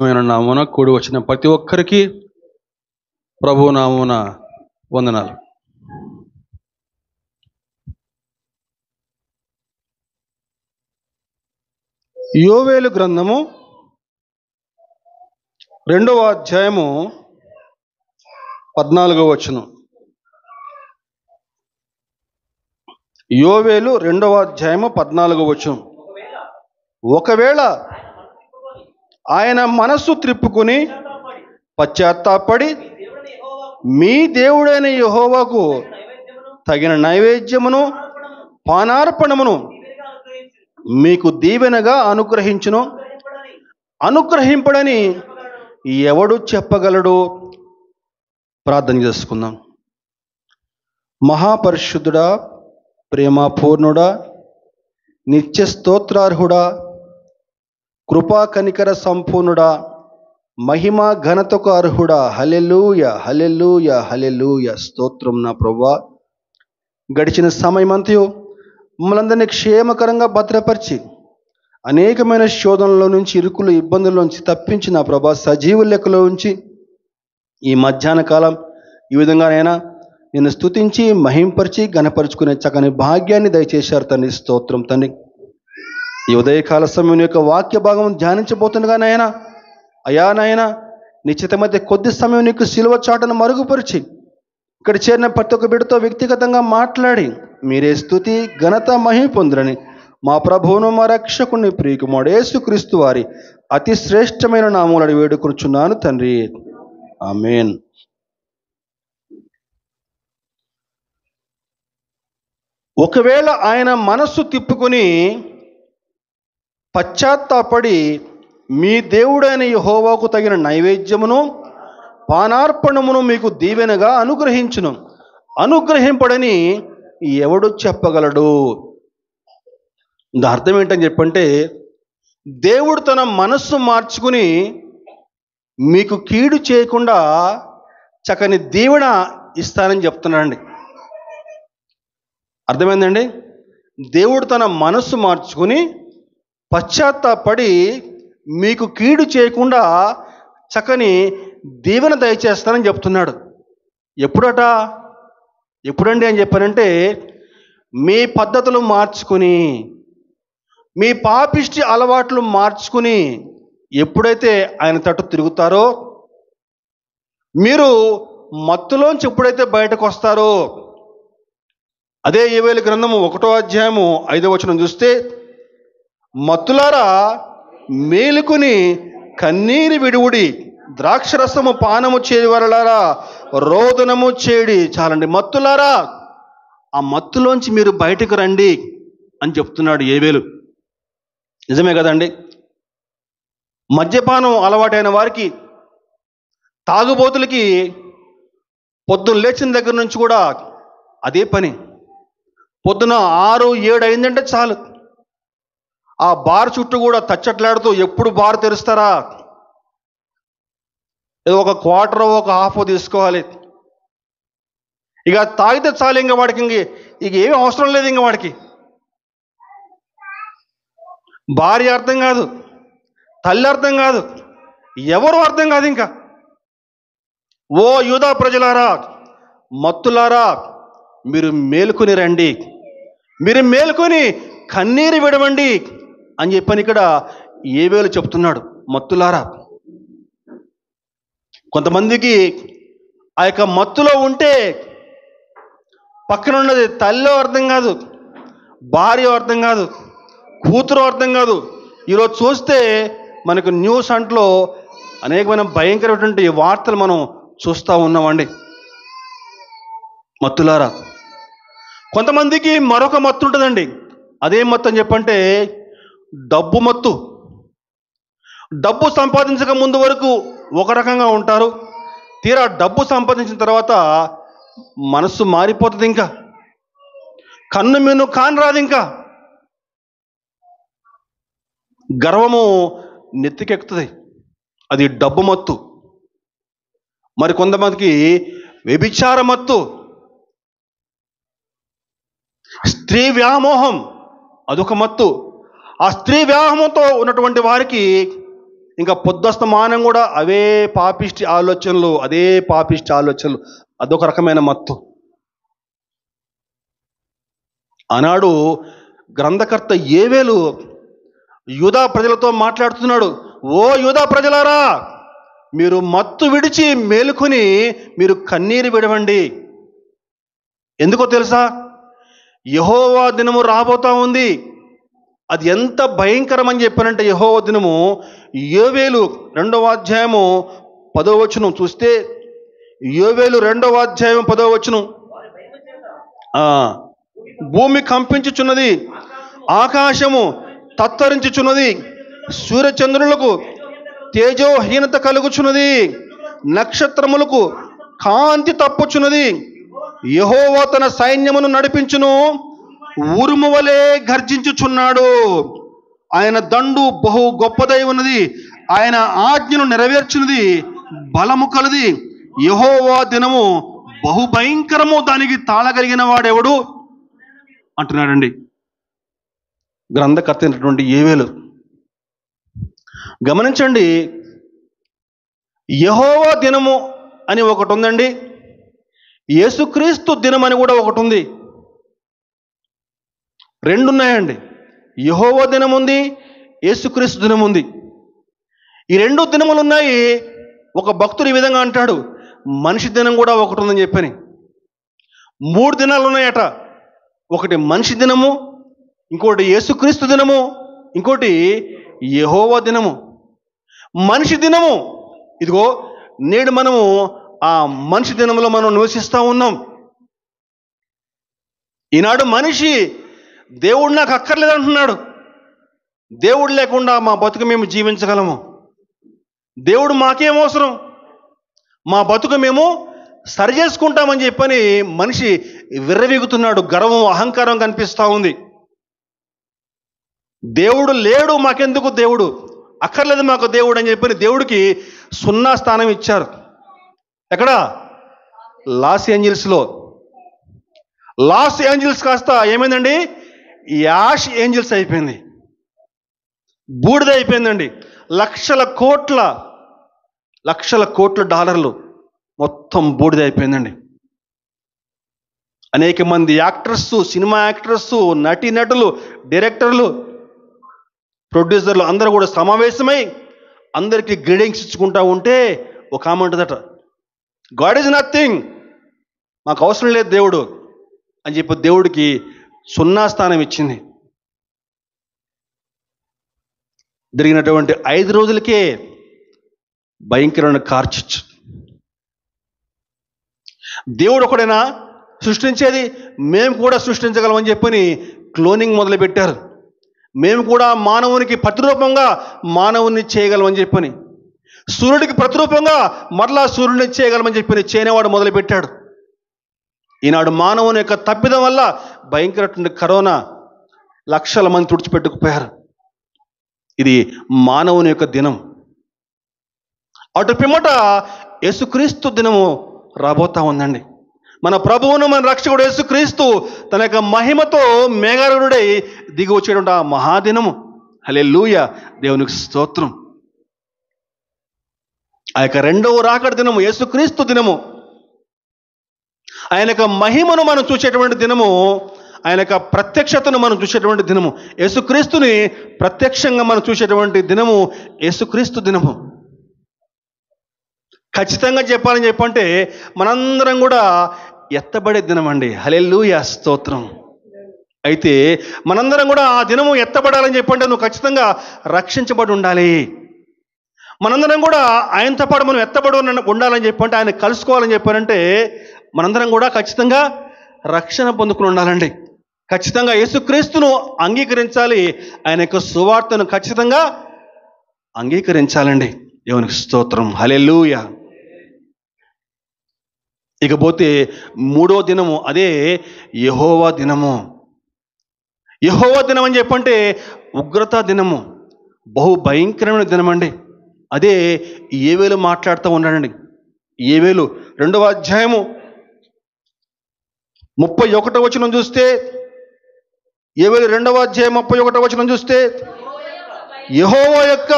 శ్రేష్టమైన నామమున కూడి వచ్చిన ప్రతి ఒక్కరికి ప్రభువు నామమున వందనాలు. యోవేలు గ్రంథము 2వ అధ్యాయము 14వ వచనం. యోవేలు 2వ అధ్యాయము 14వ వచనం. ఒకవేళ ఆయన మనస్సు త్రిప్పుకుని పశ్చాత్తాపడి మీ దేవుడైన యెహోవాకు తగిన నైవేద్యమును పానార్పణమును మీకు దీవెనగా అనుగ్రహింపడని ఎవడు చెప్పగలడు? ప్రార్థన చేసుకుందాం. మహాపరిశుద్ధుడా, ప్రేమపూర్ణుడా, నిత్య స్తోత్రార్హుడా, కృపా కనికర సంపూర్ణుడా, మహిమ ఘనతకు అర్హుడా, హల్లెలూయా హల్లెలూయా హల్లెలూయా. స్తోత్రం నా ప్రభువా. గడిచిన సమయమంతయు మమ్మల్ందరినీ క్షేమకరంగా భద్రపరిచి అనేకమైన శోధనల నుంచి, ఇరుకులు, ఇబ్బందుల నుంచి తప్పించి నా ప్రభా సజీవుల లెక్కలో ఉంచి ఈ మధ్యాహ్న కాలం ఈ విధంగానైనా నేను స్తుతించి మహింపరిచి ఘనపరుచుకునే చక్కని భాగ్యాన్ని దయచేశారు తండ్రి. స్తోత్రం తండ్రి. ఈ ఉదయకాల సమయం యొక్క వాక్య భాగం ధ్యానించబోతుండగా నాయన, అయా నాయన, నిశ్చితమైతే కొద్ది సమయం నీకు సిలువ చాటును మరుగుపరిచి ఇక్కడ చేరిన ప్రతి ఒక్క బిడ్డతో వ్యక్తిగతంగా మాట్లాడి మీరే స్తుతి ఘనత మహిమ పొందురని మా ప్రభువును మా రక్షకుని ప్రియకుమారుడు యేసుక్రీస్తు వారి అతి శ్రేష్టమైన నామములను వేడుకొనుచున్నాను తండ్రి. ఆమేన్. ఒకవేళ ఆయన మనస్సు తిప్పుకొని పశ్చాత్తాపడి మీ దేవుడైన యెహోవాకు తగిన నైవేద్యమును పానార్పణమును మీకు దీవెనగా అనుగ్రహింపడని ఎవడు చెప్పగలడు? అర్థం ఏంటని చెప్పంటే, దేవుడు తన మనస్సు మార్చుకుని మీకు కీడు చేయకుండా చక్కని దీవెన ఇస్తానని చెప్తున్నాడండి. అర్థమైందండి? దేవుడు తన మనస్సు మార్చుకుని పశ్చాత్తాపడి మీకు కీడు చేయకుండా చక్కని దీవెన దయచేస్తానని చెప్తున్నాడు. ఎప్పుడండి అని చెప్పానంటే, మీ పద్ధతులు మార్చుకుని, మీ పాపిష్టి అలవాట్లు మార్చుకుని ఎప్పుడైతే ఆయన తట్టు తిరుగుతారో, మీరు మత్తులోంచి ఎప్పుడైతే బయటకు వస్తారో, అదే యోవేలు గ్రంథము 1వ అధ్యాయము 5వ వచనం చూస్తే, మత్తులారా మేలుకుని కన్నీరు విడువుడి, ద్రాక్షరసము పానము చేయవరలారా రోదనము చేడి. చాలండి, మత్తులారా ఆ మత్తులోంచి మీరు బయటకు రండి అని చెప్తున్నాడు యోవేలు. నిజమే కదండి? మద్యపానం అలవాటైన వారికి, తాగుబోతులకి పొద్దున్న లేచిన దగ్గర నుంచి కూడా అదే పని. పొద్దున 6, 7 అయిందంటే చాలు, ఆ బార్ చుట్టూ కూడా తచ్చట్లాడుతూ ఎప్పుడు బార్ తెరుస్తారా, ఏదో ఒక క్వార్టర్ ఒక హాఫ్ తీసుకోవాలి. ఇక తాగితే చాలు, ఇంకా వాడికి ఇక ఏమీ అవసరం లేదు. ఇంకా వాడికి భార్య అర్థం కాదు, తల్లి అర్థం కాదు, ఎవరు అర్థం కాదు. ఇంకా ఓ యూదా ప్రజలారా, మత్తులారా, మీరు మేలుకొని రండి, మీరు మేలుకొని కన్నీరు విడవండి అని చెప్పని ఇక్కడ యోవేలు చెప్తున్నాడు. మత్తులారా, కొంతమందికి ఆ యొక్క మత్తులో ఉంటే పక్కన ఉన్నది తల్లో అర్థం కాదు, భార్య అర్థం కాదు, కూతురు అర్థం కాదు. ఈరోజు చూస్తే మనకు న్యూస్ అంట్లో అనేకమైన భయంకరమైనటువంటి వార్తలు మనం చూస్తూ ఉన్నామండి. మత్తులారా, కొంతమందికి మరొక మత్తు ఉంటుందండి. అదే మత్తు అని చెప్పంటే డబ్బు మత్తు. డబ్బు సంపాదించక ముందు వరకు ఒక రకంగా ఉంటారు, తీరా డబ్బు సంపాదించిన తర్వాత మనస్సు మారిపోతుంది. ఇంకా కన్ను మీను కానరాదు. ఇంకా గర్వము నెత్తికెక్కుతుంది. అది డబ్బు మత్తు. మరి కొంతమందికి వ్యభిచార మత్తు, స్త్రీ వ్యామోహం అదొక మత్తు. ఆ స్త్రీ వ్యామోహంతో ఉన్నటువంటి వారికి ఇంకా పొద్దస్తమానం కూడా అవే పాపిష్టి ఆలోచనలు, అదొక రకమైన మత్తు. ఆనాడు గ్రంథకర్త యోవేలు యూదా ప్రజలతో మాట్లాడుతున్నాడు. ఓ యూదా ప్రజలారా, మీరు మత్తు విడిచి మేలుకొని మీరు కన్నీరు విడవండి. ఎందుకో తెలుసా? యెహోవా దినము రాబోతా ఉంది. అది ఎంత భయంకరమని చెప్పానంటే, యెహోవా దినము యోవేలు 2వ అధ్యాయము 10వ వచనం చూస్తే, యోవేలు 2వ అధ్యాయం 10వ వచనం, భూమి కంపించుచున్నది, ఆకాశము తత్తరించుచున్నది, సూర్యచంద్రులకు తేజోహీనత కలుగుచున్నది, నక్షత్రములకు కాంతి తప్పుచున్నది. యెహోవా తన సైన్యమును నడిపించును, ఉరుము వలె గర్జించుచున్నాడు. ఆయన దండు బహు గొప్పదై ఉన్నది, ఆయన ఆజ్ఞను నెరవేర్చున్నది బలము కలది. యెహోవా దినము బహు భయంకరము, దానికి తాళగలిగిన వాడెవడు అంటున్నాడండి గ్రంథకర్త అయినటువంటి యోవేలు. గమనించండి, యెహోవా దినము అని ఒకటి ఉందండి, యేసుక్రీస్తు దినం అని కూడా ఒకటి ఉంది. 2 ఉన్నాయండి. యెహోవా దినం ఉంది, యేసుక్రీస్తు దినం ఉంది. ఈ 2 దినములు ఉన్నాయి. ఒక భక్తుడు ఈ విధంగా అంటాడు, మనిషి దినం కూడా ఒకటి ఉందని చెప్పని. 3 దినాలు ఉన్నాయట. ఒకటి మనిషి దినము, ఇంకోటి యేసుక్రీస్తు దినము, ఇంకోటి యెహోవా దినము. మనిషి దినము ఇదిగో నేడు మనము ఆ మనిషి దినంలో మనం నివసిస్తూ ఉన్నాం. ఈనాడు మనిషి దేవుడు నాకు అక్కర్లేదంటున్నాడు. దేవుడు లేకుండా మా బతుకు మేము జీవించగలము, దేవుడు మాకేం అవసరం, మా బతుకు మేము సరి చేసుకుంటామని చెప్పని మనిషి విర్రవీగుతున్నాడు. గర్వం, అహంకారం కనిపిస్తూ ఉంది. దేవుడు లేడు, మాకెందుకు దేవుడు, అక్కర్లేదు మాకు దేవుడు అని చెప్పని దేవుడికి 0 స్థానం ఇచ్చారు. ఎక్కడ? లాస్ ఏంజల్స్లో. లాస్ ఏంజల్స్ కాస్త ఏమైందండి? యాష్ ఏంజల్స్ అయిపోయింది, బూడిద అయిపోయిందండి. లక్షల కోట్ల డాలర్లు మొత్తం బూడిద అయిపోయిందండి. అనేక మంది యాక్టర్స్, సినిమా యాక్టర్స్, నటులు, డైరెక్టర్లు, ప్రొడ్యూసర్లు అందరూ కూడా సమావేశమై అందరికీ గ్రేడింగ్స్ ఇచ్చుకుంటా ఉంటే ఒక ఆమె ఉంటుందట, గాడ్ ఈజ్ నథింగ్, మాకు అవసరం లేదు దేవుడు అని చెప్పి దేవుడికి 0 స్థానం ఇచ్చింది. జరిగినటువంటి 5 రోజులకే భయంకరమైన కార్చిచ్చు. దేవుడు ఒకడైనా సృష్టించేది? మేము కూడా సృష్టించగలమని చెప్పని క్లోనింగ్ మొదలుపెట్టారు. మేము కూడా మానవునికి ప్రతిరూపంగా మానవుని చేయగలమని చెప్పని, సూర్యుడికి ప్రతిరూపంగా మరలా సూర్యుడిని చేయగలమని చెప్పని చేయనేవాడు మొదలుపెట్టాడు. ఈనాడు మానవుని యొక్క తప్పిదం వల్ల భయంకరమైన కరోనా లక్షల మంది తుడిచిపెట్టుకుపోయారు. ఇది మానవుని యొక్క దినం. అటు పిమ్మట యేసుక్రీస్తు దినము రాబోతా ఉందండి. మన ప్రభువును, మన రక్షకుడు యేసుక్రీస్తు తన యొక్క మహిమతో మేఘారూఢుడై దిగి వచ్చేటువంటి ఆ మహాదినము. హల్లెలూయా, దేవునికి స్తోత్రం. ఆ యొక్క 2వ రాకడ దినము యేసుక్రీస్తు దినము. ఆయన యొక్క మహిమను మనం చూసేటువంటి దినము, ఆయన యొక్క ప్రత్యక్షతను మనం చూసేటువంటి దినము, యేసుక్రీస్తుని ప్రత్యక్షంగా మనం చూసేటువంటి దినము యేసుక్రీస్తు దినము. ఖచ్చితంగా చెప్పాలని చెప్పంటే మనందరం కూడా ఎత్తబడే దినం అండి. హల్లెలూయా, స్తోత్రం. అయితే మనందరం కూడా ఆ దినము ఎత్తబడాలని చెప్పంటే నువ్వు ఖచ్చితంగా రక్షించబడి ఉండాలి. మనందరం కూడా ఆయనతో పాటు మనం ఎత్తబడి ఉండాలని చెప్పంటే, ఆయన కలుసుకోవాలని చెప్పారంటే మనందరం కూడా ఖచ్చితంగా రక్షణ పొందుకుని ఉండాలండి. ఖచ్చితంగా యేసుక్రీస్తును అంగీకరించాలి, ఆయన యొక్క సువార్తను ఖచ్చితంగా అంగీకరించాలండి. దేవునికి స్తోత్రం, హల్లెలూయా. ఇకపోతే 3వ దినము, అదే యెహోవా దినము. యెహోవా దినం అని చెప్పంటే ఉగ్రత దినము, బహు భయంకరమైన దినం అండి. అదే యోవేలు మాట్లాడుతూ ఉన్నాడండి. యోవేలు 2వ అధ్యాయము 31వ వచనం చూస్తే, యోవేలు 2వ అధ్యాయం 31వ వచనం చూస్తే, యెహోవా యొక్క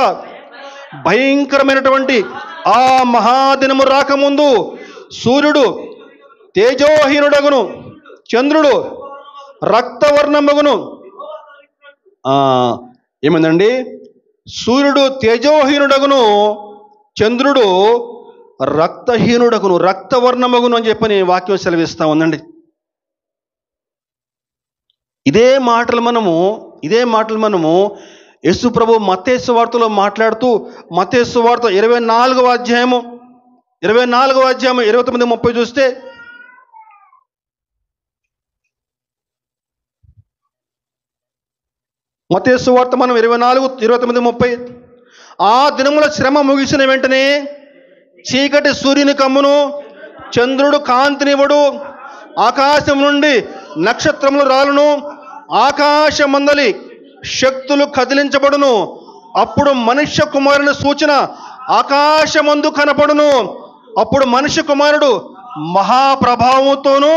భయంకరమైనటువంటి ఆ మహాదినము రాకముందు సూర్యుడు తేజోహీనుడగును, చంద్రుడు రక్తవర్ణమగును. ఏమైందండి? సూర్యుడు తేజోహీనుడగును, చంద్రుడు రక్తహీనుడగును, రక్తవర్ణమగును అని చెప్పని వాక్యం సెలవిస్తా ఉందండి. ఇదే మాటలు మనము యేసు ప్రభు మత్తయి సువార్తలో మాట్లాడుతూ, మత్తయి సువార్త 24వ అధ్యాయము 29-30 చూస్తే, మత్తయి సువార్త మనం 24-29-30. ఆ దినముల శ్రమ ముగిసిన వెంటనే చీకటి సూర్యుని కమ్మును, చంద్రుడు కాంతినివ్వడు, ఆకాశం నుండి నక్షత్రములు రాలును, ఆకాశమందలి శక్తులు కదిలించబడును. అప్పుడు మనుష్య కుమారుని సూచన ఆకాశమందు కనపడును. అప్పుడు మనుష్య కుమారుడు మహాప్రభావంతోనూ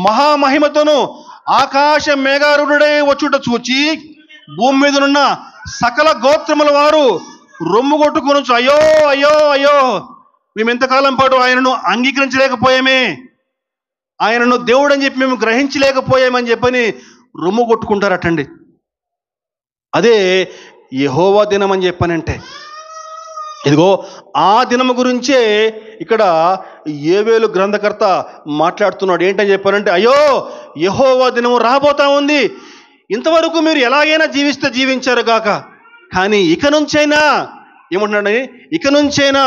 మహామహిమతోనూ ఆకాశ మేఘారూఢుడై వచ్చుట చూచి భూమి మీదనున్న సకల గోత్రముల వారు రొమ్ము కొట్టుకొనొచ్చు, అయ్యో అయ్యో అయ్యో, మేము ఎంతకాలం పాటు ఆయనను అంగీకరించలేకపోయామే, ఆయనను దేవుడు అని చెప్పి మేము గ్రహించలేకపోయామని చెప్పని రొమ్ము కొట్టుకుంటారటండి. అదే యెహోవా దినం అని చెప్పానంటే, ఇదిగో ఆ దినము గురించే ఇక్కడ యోవేలు గ్రంథకర్త మాట్లాడుతున్నాడు. ఏంటని చెప్పారంటే, అయ్యో యెహోవా దినము రాబోతా ఉంది, ఇంతవరకు మీరు ఎలాగైనా జీవిస్తే జీవించారు గాక, కానీ ఇక నుంచైనా ఏమంటున్నాడు? ఇక నుంచైనా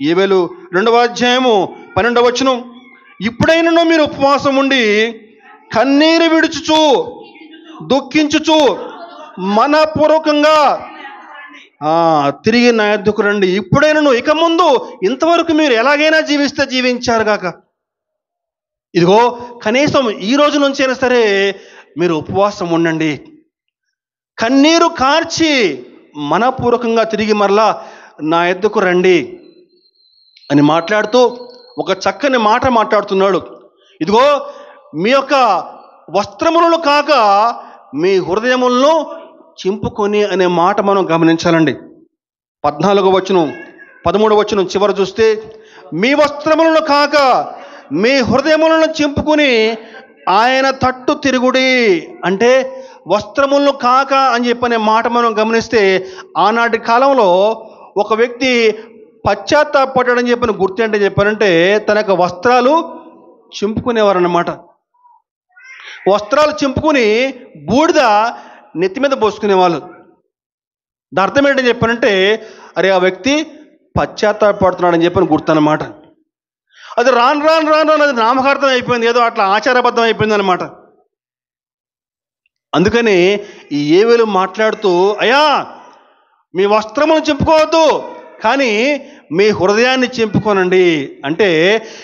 యోవేలు 2వ అధ్యాయము 12వ వచనం, ఇప్పుడైనా మీరు ఉపవాసం ఉండి కన్నీరు విడుచుచు దుఃఖించుచు మనపూర్వకంగా తిరిగి నా యొద్దకు రండి. ఇప్పుడైనా, ఇక ముందు ఇంతవరకు మీరు ఎలాగైనా జీవిస్తే జీవించారు గాక, ఇదిగో కనీసం ఈ రోజు నుంచైనా సరే మీరు ఉపవాసం ఉండండి, కన్నీరు కార్చి మనపూర్వకంగా తిరిగి మరలా నా యొద్దకు రండి అని మాట్లాడుతూ ఒక చక్కని మాట మాట్లాడుతున్నాడు. ఇదిగో మీ యొక్క వస్త్రములను కాక మీ హృదయములను చింపుకొని అనే మాట మనం గమనించాలండి. 14వ వచనం 13వ వచనం చివర చూస్తే, మీ వస్త్రములను కాక మీ హృదయములను చింపుకొని ఆయన తట్టు తిరుగుడి. అంటే వస్త్రములను కాక అని చెప్పనే మాట మనం గమనిస్తే, ఆనాటి కాలంలో ఒక వ్యక్తి పశ్చాత్తాపడని చెప్పిన గుర్తు అంటే చెప్పారంటే తన యొక్క వస్త్రాలు చింపుకునేవారు అన్నమాట. వస్త్రాలు చింపుకుని బూడిద నెత్తి మీద పోసుకునేవాళ్ళు. దాని అర్థం ఏంటని చెప్పానంటే, అరే ఆ వ్యక్తి పశ్చాత్తాపడుతున్నాడని చెప్పని గుర్తు అన్నమాట. అది రాను రాను రాను అది నామకార్థం అయిపోయింది, ఏదో అట్లా ఆచారబద్ధం అయిపోయింది అనమాట. అందుకని ఈ యోవేలు మాట్లాడుతూ, అయ్యా మీ వస్త్రమును చింపుకోవద్దు, కానీ మీ హృదయాన్ని చింపుకోనండి. అంటే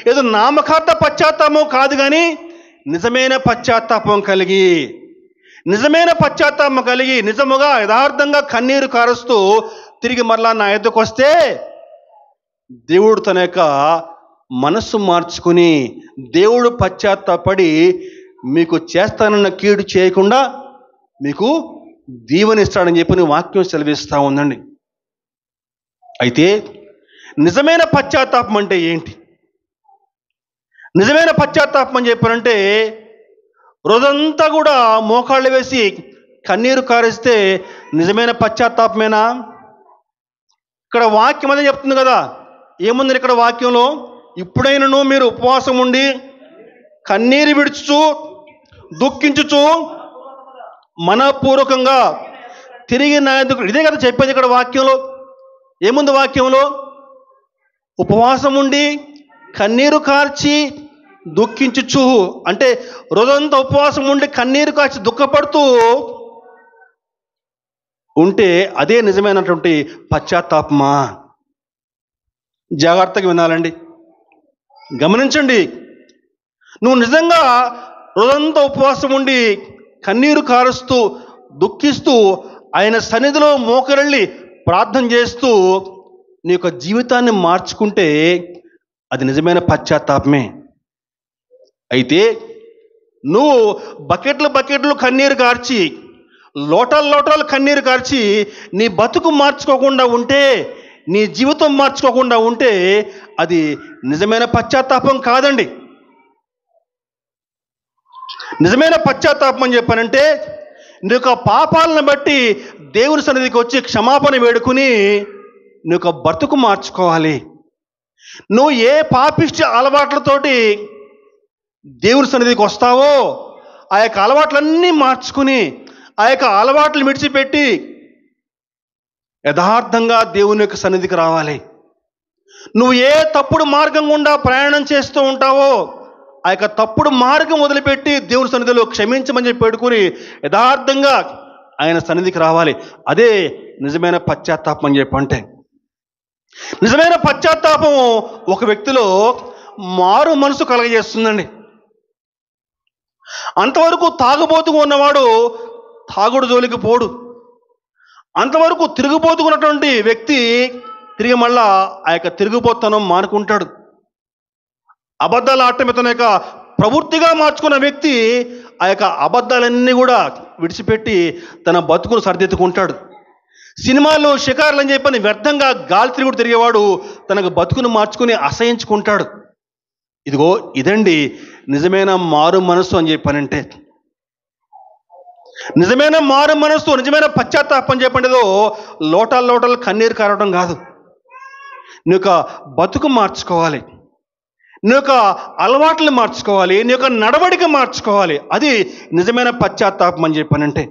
ఏదో నామకార్థ పశ్చాత్తాపం కాదు, కానీ నిజమైన పశ్చాత్తాపం కలిగి, నిజముగా యథార్థంగా కన్నీరు కారుస్తూ తిరిగి మరలా నా యొద్దకు వస్తే దేవుడు తన యొక్క మనస్సు మార్చుకుని, దేవుడు పశ్చాత్తాపడి మీకు చేస్తానన్న కీడు చేయకుండా మీకు దీవెనిస్తాడని చెప్పి వాక్యం సెలవిస్తూ ఉందండి. అయితే నిజమైన పశ్చాత్తాపం అంటే ఏంటి? నిజమైన పశ్చాత్తాపం అని చెప్పారంటే, రోజంతా కూడా మోకాళ్ళు వేసి కన్నీరు కారిస్తే నిజమైన పశ్చాత్తాపమేనా? ఇక్కడ వాక్యం అదే చెప్తుంది కదా. ఏముంది ఇక్కడ వాక్యంలో? ఇప్పుడైనను మీరు ఉపవాసం ఉండి కన్నీరు విడుచుచు దుఃఖించుచు మనపూర్వకంగా తిరిగి నా యొద్దకు. ఇదే కదా చెప్పేది ఇక్కడ వాక్యంలో. ఏముంది వాక్యంలో? ఉపవాసం ఉండి కన్నీరు కార్చి దుఃఖించుచు, అంటే రోజంతా ఉపవాసం ఉండి కన్నీరు కార్చి దుఃఖపడుతూ ఉంటే అదే నిజమైనటువంటి పశ్చాత్తాపమా? జాగ్రత్తగా వినాలండి, గమనించండి. నువ్వు నిజంగా రోజంతా ఉపవాసం ఉండి కన్నీరు కారుస్తూ దుఃఖిస్తూ ఆయన సన్నిధిలో మోకరిల్లి ప్రార్థన చేస్తూ నీ యొక్క జీవితాన్ని మార్చుకుంటే అది నిజమైన పశ్చాత్తాపమే. అయితే నువ్వు బకెట్లు కన్నీరు కార్చి లోటల్ లోటల్ కన్నీరు కార్చి నీ బతుకు మార్చుకోకుండా ఉంటే, నీ జీవితం మార్చుకోకుండా ఉంటే అది నిజమైన పశ్చాత్తాపం కాదండి. నిజమైన పశ్చాత్తాపం అని చెప్పానంటే నీ యొక్క పాపాలను బట్టి దేవుని సన్నిధికి వచ్చి క్షమాపణ వేడుకుని నీ యొక్క బతుకు మార్చుకోవాలి. నువ్వు ఏ పాపిష్టి అలవాట్లతోటి దేవుని సన్నిధికి వస్తావో ఆ యొక్క అలవాట్లన్నీ మార్చుకుని ఆ యొక్క అలవాట్లు విడిచిపెట్టి యథార్థంగా దేవుని యొక్క సన్నిధికి రావాలి. నువ్వు ఏ తప్పుడు మార్గం గుండా ప్రయాణం చేస్తూ ఉంటావో ఆ యొక్క తప్పుడు మార్గం వదిలిపెట్టి దేవుని సన్నిధిలో క్షమించమని చెప్పి పెట్టుకుని యథార్థంగా ఆయన సన్నిధికి రావాలి. అదే నిజమైన పశ్చాత్తాపం అని చెప్పంటే. నిజమైన పశ్చాత్తాపం ఒక వ్యక్తిలో మారు మనసు కలగజేస్తుందండి. అంతవరకు తాగుబోతుగా ఉన్నవాడు తాగుడు జోలికి పోడు. అంతవరకు తిరుగుబోతుకున్నటువంటి వ్యక్తి తిరిగి మళ్ళా ఆ యొక్క తిరుగుబోతనం మానుకుంటాడు. అబద్ధాలు ఆడటం తన యొక్క ప్రవృత్తిగా మార్చుకున్న వ్యక్తి ఆ యొక్క అబద్ధాలన్నీ కూడా విడిచిపెట్టి తన బతుకును సరిదిద్దుకుంటాడు. సినిమాలు షికారులు అని చెప్పని వ్యర్థంగా గాలి తిరుగుడు తిరిగేవాడు తనకు బతుకును మార్చుకుని అసహించుకుంటాడు. ఇదిగో ఇదండి నిజమైన మారు మనస్సు అని చెప్పానంటే. నిజమైన మారు మనస్సు, నిజమైన పశ్చాత్తాపం అని చెప్పండిదో లోటాలు లోటాలు కన్నీరు కారడం కాదు. నీ యొక్క బతుకు మార్చుకోవాలి, నీ యొక్క అలవాట్లు మార్చుకోవాలి, నీ యొక్క నడవడిక మార్చుకోవాలి. అది నిజమైన పశ్చాత్తాపం అని చెప్పానంటే.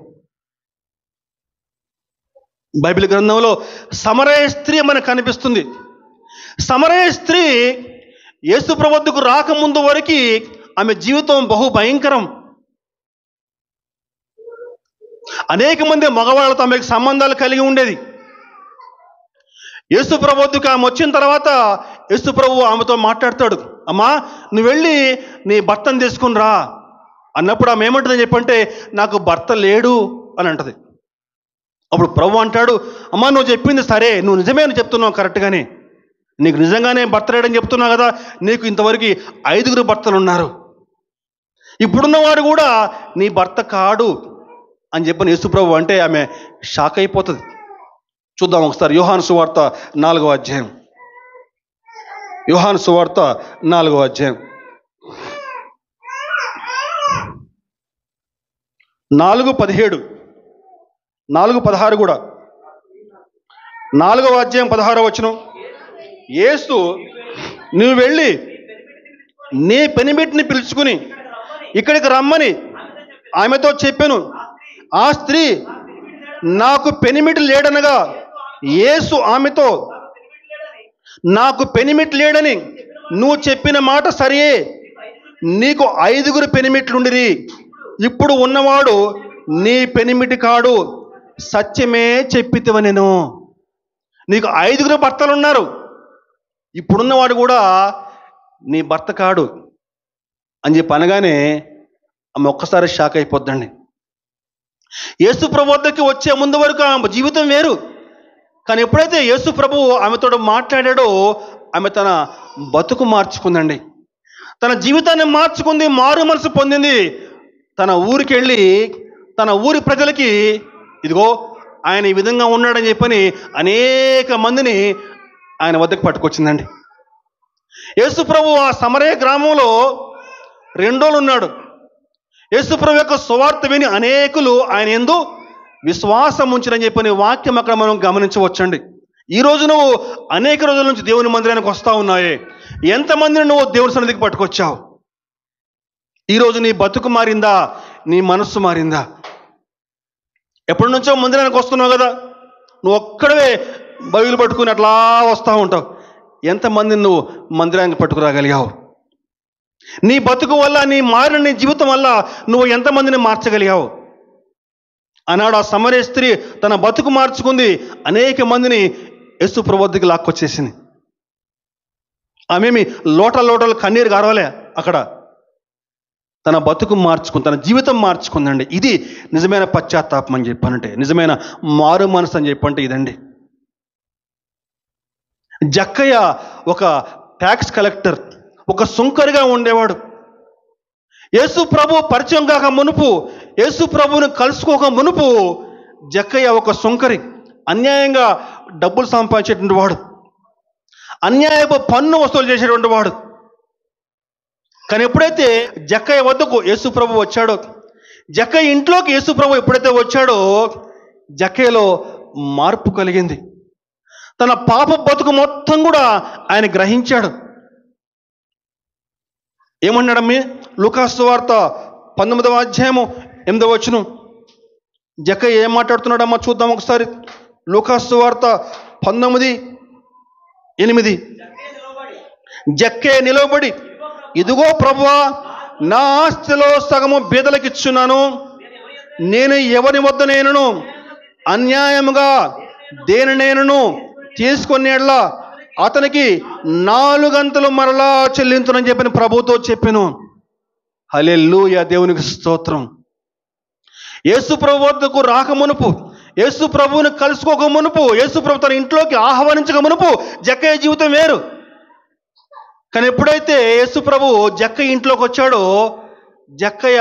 బైబిల్ గ్రంథంలో సమరయ స్త్రీ మనకు కనిపిస్తుంది. సమరయ స్త్రీ యేసు ప్రభు వద్దకు రాకముందు వరకు ఆమె జీవితం బహు భయంకరం. అనేక మంది మగవాళ్ళతో ఆమెకు సంబంధాలు కలిగి ఉండేది. యేసు ప్రభు వద్దకు ఆమె వచ్చిన తర్వాత యేసు ప్రభు ఆమెతో మాట్లాడతాడు. అమ్మా నువ్వు వెళ్ళి నీ భర్తను తీసుకుని రా అన్నప్పుడు ఆమె ఏమంటుందని చెప్పంటే నాకు భర్త లేడు అని అంటది. అప్పుడు ప్రభు అంటాడు, అమ్మా నువ్వు చెప్పింది సరే, నువ్వు నిజమే అని చెప్తున్నావు కరెక్ట్గానే, నీకు నిజంగానే భర్త లేడని చెప్తున్నావు కదా, నీకు ఇంతవరకు 5 భర్తలు ఉన్నారు, ఇప్పుడున్నవాడు కూడా నీ భర్త కాడు అని చెప్పని యేసు ప్రభు అంటే ఆమె షాక్ అయిపోతుంది. చూద్దాం ఒకసారి యోహాను సువార్త 4వ అధ్యాయం. యోహాను సువార్త 4వ అధ్యాయం 4:17 4:16 కూడా 4వ అధ్యాయం 16వ వచనం. యేసు నువ్వు వెళ్ళి నీ పెనిమిటిని పిలుచుకుని ఇక్కడికి రమ్మని ఆమెతో చెప్పాను. ఆ స్త్రీ నాకు పెనిమిటి లేడనగా యేసు ఆమెతో నాకు పెనిమిటి లేడని నువ్వు చెప్పిన మాట సరియే, నీకు 5 పెనిమిట్లుండిరి, ఇప్పుడు ఉన్నవాడు నీ పెనిమిటి కాడు, సత్యమే చెప్పితివ. నేను నీకు 5 భర్తలు ఉన్నారు, ఇప్పుడున్నవాడు కూడా నీ భర్త కాడు అని చెప్పి అనగానే ఆమె ఒక్కసారి షాక్ అయిపోద్దండి. యేసు ప్రభు వద్దకి వచ్చే ముందు వరకు ఆమె జీవితం వేరు, కానీ ఎప్పుడైతే యేసు ప్రభువు ఆమెతో మాట్లాడాడో ఆమె తన బతుకు మార్చుకుందండి. తన జీవితాన్ని మార్చుకుంది, మారు మనసు పొందింది. తన ఊరికి వెళ్ళి తన ఊరి ప్రజలకి ఇదిగో ఆయన ఈ విధంగా ఉన్నాడని చెప్పని అనేక మందిని ఆయన వద్దకు పట్టుకొచ్చిందండి. యేసు ప్రభు ఆ సమరయ గ్రామంలో 2 రోజులు ఉన్నాడు. యేసు ప్రభు యొక్క సువార్త విని అనేకులు ఆయన యందు విశ్వాసం ఉంచిరని చెప్పని వాక్యం అక్కడ మనం గమనించవచ్చండి. ఈరోజు నువ్వు అనేక రోజుల నుంచి దేవుని మందిరానికి వస్తూ ఉన్నాయే, ఎంతమందిని నువ్వు దేవుని సన్నిధికి పట్టుకొచ్చావు? ఈరోజు నీ బతుకు మారిందా? నీ మనస్సు మారిందా? ఎప్పటి నుంచో మందిరానికి వస్తున్నావు కదా, నువ్వు ఒక్కడవే బైబిల్ పట్టుకుని అట్లా వస్తూ ఉంటావు. ఎంతమందిని నువ్వు మందిరానికి పట్టుకురాగలిగావు? నీ బతుకు వల్ల, నీ మారిన నీ జీవితం వల్ల నువ్వు ఎంతమందిని మార్చగలిగావు? ఆనాడు ఆ సమరయ స్త్రీ తన బతుకు మార్చుకుంది, అనేక మందిని యేసు ప్రభు వద్దకు లాక్కొచ్చేసింది. ఆమెమి లోటలు కన్నీరు గారవలే, అక్కడ తన బతుకు మార్చుకుంది, తన జీవితం మార్చుకుందండి. ఇది నిజమైన పశ్చాత్తాపం అని చెప్పానంటే, నిజమైన మారు మనసు అని చెప్పంటే ఇదండి. జక్కయ్య ఒక ట్యాక్స్ కలెక్టర్, ఒక సుంకరిగా ఉండేవాడు. యేసు ప్రభు పరిచయం కాక మునుపు, యేసు ప్రభువుని కలుసుకోక మునుపు జక్కయ్య ఒక సుంకరి, అన్యాయంగా డబ్బులు సంపాదించేటువంటి వాడు, అన్యాయపు పన్ను వసూలు చేసేటువంటి వాడు. కానీ ఎప్పుడైతే జక్కయ్య వద్దకు యేసు ప్రభు వచ్చాడో, జక్కయ్య ఇంట్లోకి యేసు ప్రభు ఎప్పుడైతే వచ్చాడో జక్కయ్యలో మార్పు కలిగింది. తన పాప బతుకు మొత్తం కూడా ఆయన గ్రహించాడు. ఏమన్నాడమ్మి? లూకాసు వార్త 19వ అధ్యాయము 8వ వచనం. జక్కయ్య ఏం మాట్లాడుతున్నాడమ్మా చూద్దాం ఒకసారి. లూకాసు వార్త 19:8. జక్కయ్య నిలవబడి, ఇదిగో ప్రభువా, నా ఆస్తిలో సగము బీదలకిచ్చున్నాను. నేను ఎవరి వద్ద నేనును అన్యాయముగా దేనినైనను తీసుకొనేలా అతనికి 4 గంటలు మరలా చెల్లించునని చెప్పిన ప్రభుతో చెప్పాను. హల్లెలూయా, దేవునికి స్తోత్రం. యేసు ప్రభు వద్దకు రాక మునుపు, యేసు ప్రభువుని కలుసుకోక మునుపు, యేసు ప్రభు తన ఇంట్లోకి ఆహ్వానించక మునుపు జక్కయ్య జీవితం వేరు. కానీ ఎప్పుడైతే యేసు ప్రభు జక్కయ్య ఇంట్లోకి వచ్చాడో జక్కయ్య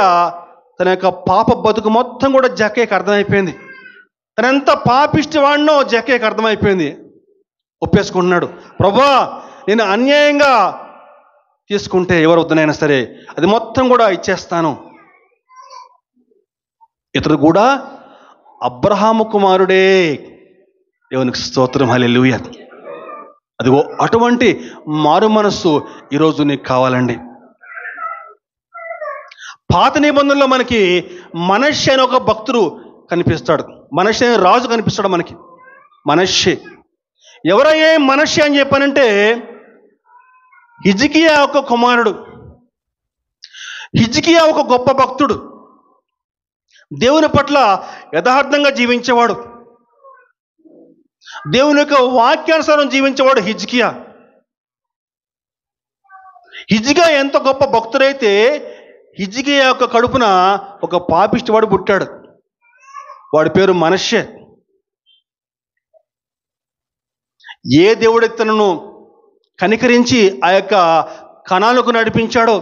తన యొక్క పాప బతుకు మొత్తం కూడా జక్కయ్యకి అర్థమైపోయింది. తన ఎంత పాపిష్టి వాడినో జక్కయ్యకి అర్థమైపోయింది. ఒప్పేసుకుంటున్నాడు, ప్రభువా, నేను అన్యాయంగా తీసుకుంటే ఎవరు వద్దనైనా సరే అది మొత్తం కూడా ఇచ్చేస్తాను. ఇతడు కూడా అబ్రహాము కుమారుడే. దేవునికి స్తోత్రం, హల్లెలూయా. అదిగో అటువంటి మారు మనస్సు ఈరోజు నీకు కావాలండి. పాత నిబంధనలో మనకి మనష్షే అనే ఒక భక్తుడు కనిపిస్తాడు. మనష్షే అనే రాజు కనిపిస్తాడు మనకి. మనష్షే ఎవరయ్యే మనష్షే అని చెప్పానంటే హిజ్కియా ఒక కుమారుడు. హిజ్కియా ఒక గొప్ప భక్తుడు, దేవుని పట్ల యథార్థంగా జీవించేవాడు, దేవుని యొక్క వాక్యానుసారం జీవించేవాడు హిజ్కియా. హిజ్కియా ఎంత గొప్ప భక్తుడైతే హిజ్కియా యొక్క కడుపున ఒక పాపిష్టివాడు పుట్టాడు. వాడి పేరు మనష్షే. ఏ దేవుడి తనను కనికరించి ఆ యొక్క కణాలకు నడిపించాడో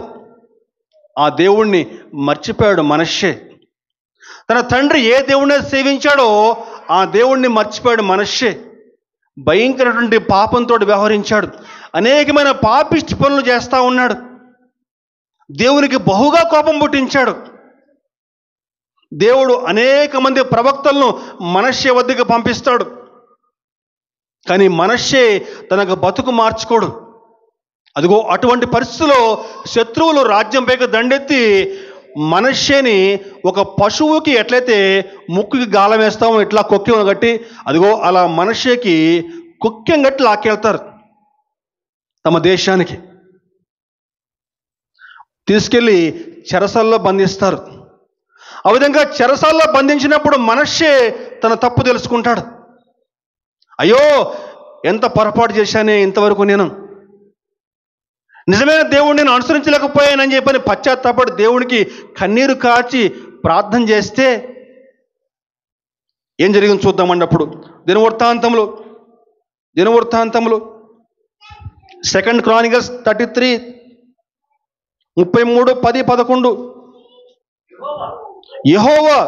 ఆ దేవుణ్ణి మర్చిపోయాడు మనష్షే. తన తండ్రి ఏ దేవుణ్ణి సేవించాడో ఆ దేవుణ్ణి మర్చిపోయాడు మనష్షే. భయంకరటువంటి పాపంతో వ్యవహరించాడు. అనేకమైన పాపిష్టి పనులు చేస్తూ ఉన్నాడు. దేవునికి బహుగా కోపం పుట్టించాడు. దేవుడు అనేక మంది ప్రవక్తలను మనష్షే వద్దకు పంపిస్తాడు. కానీ మనష్షే తనకు బతుకు మార్చుకోడు. అదిగో అటువంటి పరిస్థితుల్లో శత్రువులు రాజ్యంపైకి దండెత్తి మనష్షేని ఒక పశువుకి ఎట్లయితే ముక్కుకి గాలం వేస్తామో ఇట్లా కొక్కెం కట్టి, అదిగో అలా మనష్షేకి కొక్కెం కట్టి లాక్కెళ్తారు తమ దేశానికి. తీసుకెళ్ళి చెరసాల్లో బంధిస్తారు. ఆ విధంగా చెరసాల్లో బంధించినప్పుడు మనష్షే తన తప్పు తెలుసుకుంటాడు. అయ్యో, ఎంత పొరపాటు చేశానే ఇంతవరకు, నేను నిజమైన దేవుడిని నేను అనుసరించలేకపోయానని చెప్పని పశ్చాత్తాపడి దేవుడికి కన్నీరు కార్చి ప్రార్థన చేస్తే ఏం జరిగింది చూద్దామండి. అప్పుడు దినవృత్తాంతములు 2 Chronicles 33 33 10 11. యెహోవా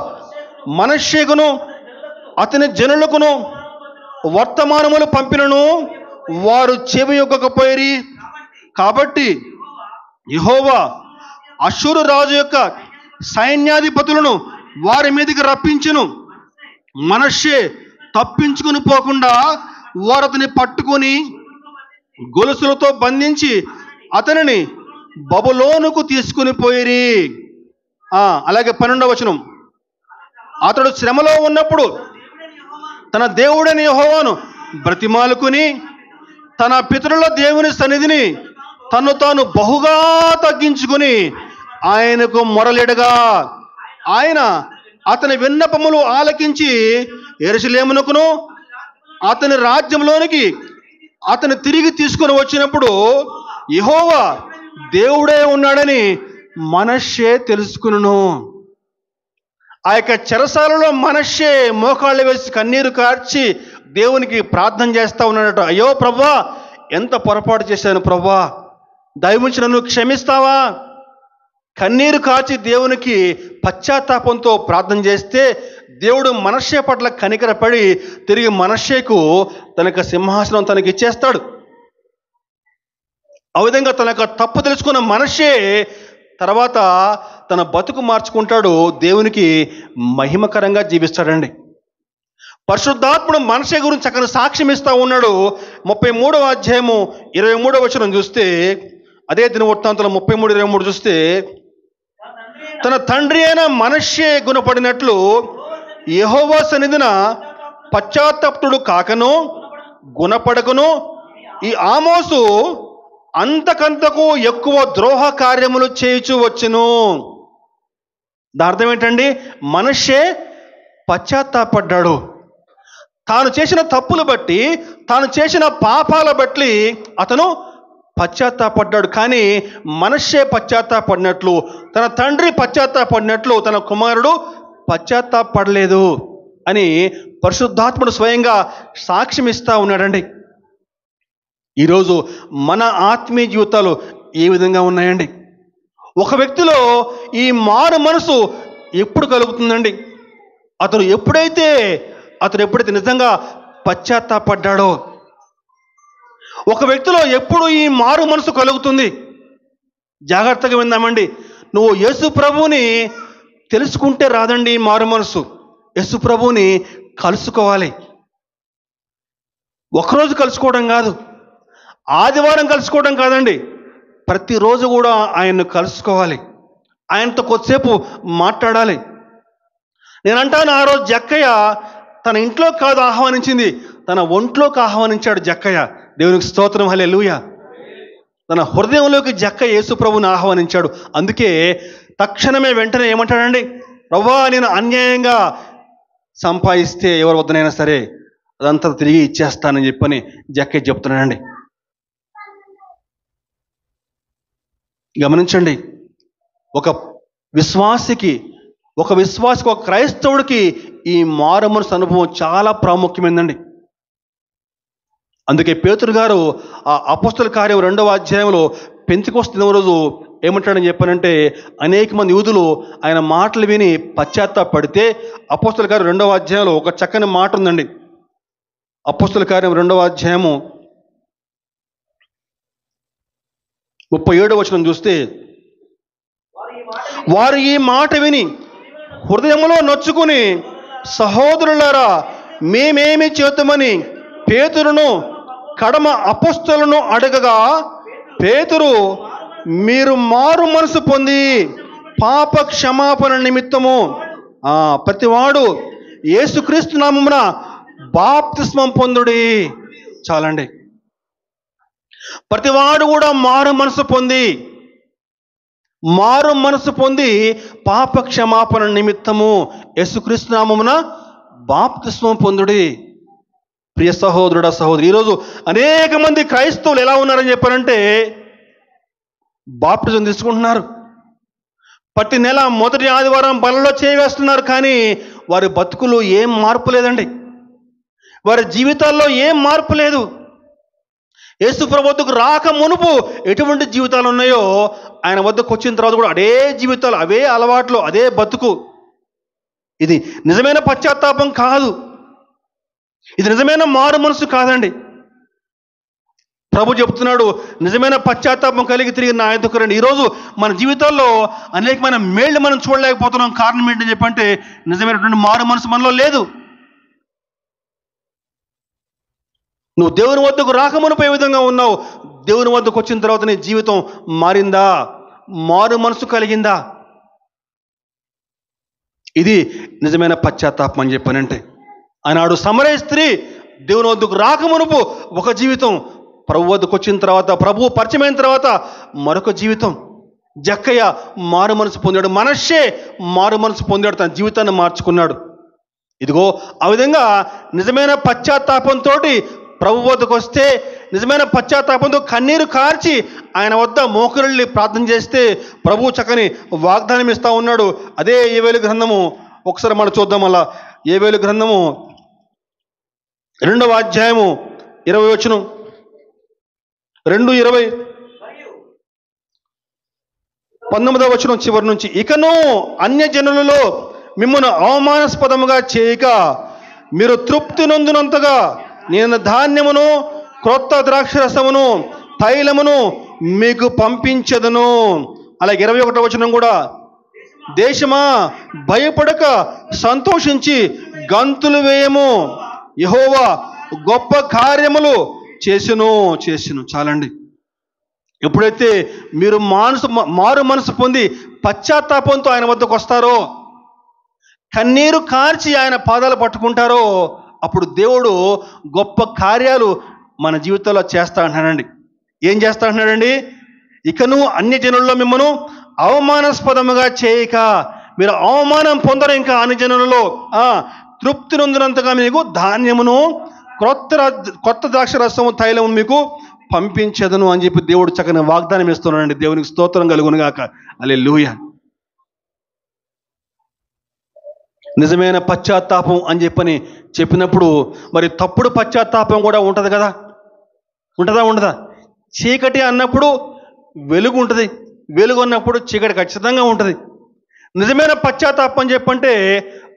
మనష్షేకును అతని జనులకును వర్తమానములు పంపినను వారు చెవియొగ్గకపోయిరి. కాబట్టి యెహోవా అష్షూరు రాజు యొక్క సైన్యాధిపతులను వారి మీదకి రప్పించును. మనష్షే తప్పించుకుని పోకుండా వారు అతని పట్టుకొని గొలుసులతో బంధించి అతనిని బబులోనుకు తీసుకుని పోయిరి. అలాగే 12వ వచనం. అతడు శ్రమలో ఉన్నప్పుడు తన దేవుడైన యెహోవాను బ్రతిమాలుకుని తన పితరుల దేవుని సన్నిధిని తను తాను బహుగా తగ్గించుకుని ఆయనకు మొరలిడగా ఆయన అతని విన్నపములు ఆలకించి యెరూషలేమునకును అతని రాజ్యంలోనికి అతను తిరిగి తీసుకొని వచ్చినప్పుడు యెహోవా దేవుడే ఉన్నాడని మనష్షే తెలుసుకును. ఆ యొక్క చెరసాలలో మనష్షే మోకాళ్ళు వేసి కన్నీరు కార్చి దేవునికి ప్రార్థన చేస్తూ ఉన్నాడట. అయ్యో ప్రభువా, ఎంత పొరపాటు చేశాను ప్రభువా, దయవుంచి నన్ను క్షమిస్తావా? కన్నీరు కాచి దేవునికి పశ్చాత్తాపంతో ప్రార్థన చేస్తే దేవుడు మనష్షే పట్ల కనికరపడి తిరిగి మనష్షేకు తన యొక్క సింహాసనం తనకి ఇచ్చేస్తాడు. ఆ విధంగా తన యొక్క తప్పు తెలుసుకున్న మనష్షే తర్వాత తన బతుకు మార్చుకుంటాడు, దేవునికి మహిమకరంగా జీవిస్తాడండి. పరిశుద్ధాత్ముడు మనష్షే గురించి చక్కని సాక్ష్యం ఇస్తా ఉన్నాడు. 33వ అధ్యాయము 23వ వచనం చూస్తే, అదే దినవృత్తాంతంలో 33:23 చూస్తే, తన తండ్రి అయిన మనష్షే గుణపడినట్లు యెహోవా సన్నిధిన పశ్చాత్తాపుడు కాకను గుణపడకను ఈ ఆమోసు అంతకంతకు ఎక్కువ ద్రోహ కార్యములు చేయుచు వచ్చును. దాని అర్థం ఏంటండి? మనష్షే పశ్చాత్తాపడ్డాడు. తాను చేసిన తప్పులు బట్టి, తాను చేసిన పాపాల బట్టి అతను పశ్చాత్తాపడ్డాడు. కానీ మనష్షే పశ్చాత్తాపడినట్లు, తన తండ్రి పశ్చాత్తాపడినట్లు తన కుమారుడు పశ్చాత్తాపడలేదు అని పరిశుద్ధాత్ముడు స్వయంగా సాక్ష్యం ఇస్తా ఉన్నాడండి. ఈరోజు మన ఆత్మీయ జీవితాలు ఏ విధంగా ఉన్నాయండి? ఒక వ్యక్తిలో ఈ మారు మనసు ఎప్పుడు కలుగుతుందండి? అతను ఎప్పుడైతే నిజంగా పశ్చాత్తాపడ్డాడో. ఒక వ్యక్తిలో ఎప్పుడు ఈ మారు మనసు కలుగుతుంది? జాగ్రత్తగా విందామండి. నువ్వు యేసు ప్రభువుని తెలుసుకుంటే రాదండి ఈ మారు మనసు. యేసు ప్రభువుని కలుసుకోవాలి. ఒకరోజు కలుసుకోవడం కాదు, ఆదివారం కలుసుకోవడం కాదండి, ప్రతిరోజు కూడా ఆయన్ను కలుసుకోవాలి. ఆయనతో కొద్దిసేపు మాట్లాడాలి. నేనంటాను, ఆ రోజు జక్కయ్య తన ఇంట్లో కాదు ఆహ్వానించింది, తన ఒంట్లోకి ఆహ్వానించాడు జక్కయ్య. దేవునికి స్తోత్రం, హల్లెలూయా. తన హృదయంలోకి జక్కయ్య యేసు ప్రభువుని ఆహ్వానించాడు. అందుకే తక్షణమే వెంటనే ఏమంటాడండి? ప్రభువా, నేను అన్యాయంగా సంపాదిస్తే ఎవరి వద్దనైనా సరే అదంతా తిరిగి ఇచ్చేస్తానని చెప్పని జక్కయ్య చెప్తున్నాడండి. గమనించండి, ఒక విశ్వాసికి, ఒక క్రైస్తవుడికి ఈ మారు మనసు అనుభవం చాలా ప్రాముఖ్యమైందండి. అందుకే పేతురు గారు ఆ అపోస్తల కార్యం 2వ అధ్యాయంలో పెంతెకొస్తు దినం రోజు ఏమంటాడని చెప్పానంటే, అనేక మంది యూదులు ఆయన మాటలు విని పశ్చాత్తాపడితే అపోస్తల కార్యం 2వ అధ్యాయంలో ఒక చక్కని మాట ఉందండి. అపోస్తల కార్యం 2వ అధ్యాయము 37వ వచనం చూస్తే, వారు ఈ మాట విని హృదయంలో నొచ్చుకుని, సహోదరులారా, మేమేమి చేద్దామని పేతురును కడమ అపోస్తలును అడగగా, పేతురు, మీరు మారు మనసు పొంది పాప క్షమాపణ నిమిత్తము ప్రతివాడు యేసుక్రీస్తు నామమున బాప్తిస్మం పొందుడి. చాలండి. ప్రతివాడు కూడా మారు మనసు పొంది పాప క్షమాపణ నిమిత్తము యేసుక్రీస్తు నామమున బాప్తిస్మం పొందుడి. ప్రియ సహోదరుడా, సహోదరి, ఈరోజు అనేక మంది క్రైస్తవులు ఎలా ఉన్నారని చెప్పారంటే, బాప్టిజం తీసుకుంటున్నారు, ప్రతి నెల మొదటి ఆదివారం బలలో చేవేస్తున్నారు, కానీ వారి బతుకులు ఏం మార్పు లేదండి. వారి జీవితాల్లో ఏం మార్పు లేదు. యేసు ప్రభు వద్దకు రాక మునుపు ఎటువంటి జీవితాలు ఉన్నాయో ఆయన వద్దకు వచ్చిన తర్వాత కూడా అదే జీవితాలు, అవే అలవాట్లు, అదే బతుకు. ఇది నిజమైన పశ్చాత్తాపం కాదు. ఇది నిజమైన మారు మనసు కాదండి. ప్రభు చెప్తున్నాడు, నిజమైన పశ్చాత్తాపం కలిగి తిరిగి నా యొద్దకు రండి. ఈరోజు మన జీవితాల్లో అనేకమైన మేళ్ళు మనం చూడలేకపోతున్నాం. కారణం ఏంటని చెప్పంటే, నిజమైనటువంటి మారు మనసు మనలో లేదు. నువ్వు దేవుని వద్దకు రాకమునుపు ఏ విధంగా ఉన్నావు, దేవుని వద్దకు వచ్చిన తర్వాత నీ జీవితం మారిందా? మారు మనసు కలిగిందా? ఇది నిజమైన పశ్చాత్తాపం అని చెప్పానంటే. ఆనాడు సమరయ స్త్రీ దేవుని వద్దకు రాకమునుపు ఒక జీవితం, ప్రభు వద్దకు వచ్చిన తర్వాత, ప్రభు పరిచయమైన తర్వాత మరొక జీవితం. జక్కయ్య మారు మనసు పొందాడు, మనష్షే మారు మనసు పొందాడు, తన జీవితాన్ని మార్చుకున్నాడు. ఇదిగో ఆ విధంగా నిజమైన పశ్చాత్తాపంతో ప్రభు వద్దకు వస్తే, నిజమైన పశ్చాత్తాపంతో కన్నీరు కార్చి ఆయన వద్ద మోకరిల్లి ప్రార్థన చేస్తే ప్రభు చక్కని వాగ్దానం ఇస్తా ఉన్నాడు. అదే యోవేలు గ్రంథము ఒకసారి మనం చూద్దాం. అలా యోవేలు గ్రంథము 2వ అధ్యాయము 20వ వచనం, 2:20. 19వ వచనం చివరి నుంచి, ఇకను అన్యజనులలో మిమ్మల్ని అవమానాస్పదముగా చేయక మీరు తృప్తి నొందినంతగా నేను ధాన్యమును, క్రొత్త ద్రాక్షరసమును, తైలమును మీకు పంపించదును. అలాగే 21వ వచనం కూడా, దేశమా భయపడక సంతోషించి గంతులు వేయము, యెహోవా గొప్ప కార్యములు చేసిను. చాలండి. ఎప్పుడైతే మీరు మారు మనసు పొంది పశ్చాత్తాపంతో ఆయన వద్దకు వస్తారో, కన్నీరు కార్చి ఆయన పాదాలు పట్టుకుంటారో, అప్పుడు దేవుడు గొప్ప కార్యాలు మన జీవితంలో చేస్తా అంటున్నాడండి. ఏం చేస్తా అంటున్నాడండి? ఇకను అన్యజనుల్లో మిమ్మను అవమానాస్పదముగా చేయక, మీరు అవమానం పొందరు ఇంకా అన్యజనులలో, తృప్తి నొందినంతగా మీకు ధాన్యమును, కొత్త ద్రాక్షరసము, తైలము మీకు పంపించదును అని చెప్పి దేవుడు చక్కని వాగ్దానం ఇస్తున్నాడండి. దేవునికి స్తోత్రం కలుగును గాక. హల్లెలూయా. నిజమైన పశ్చాత్తాపం అని చెప్పినప్పుడు మరి తప్పుడు పశ్చాత్తాపం కూడా ఉంటుంది కదా. ఉండదా? చీకటి అన్నప్పుడు వెలుగు ఉంటుంది, వెలుగు అన్నప్పుడు చీకటి ఖచ్చితంగా ఉంటుంది. నిజమైన పశ్చాత్తాపం అని చెప్పంటే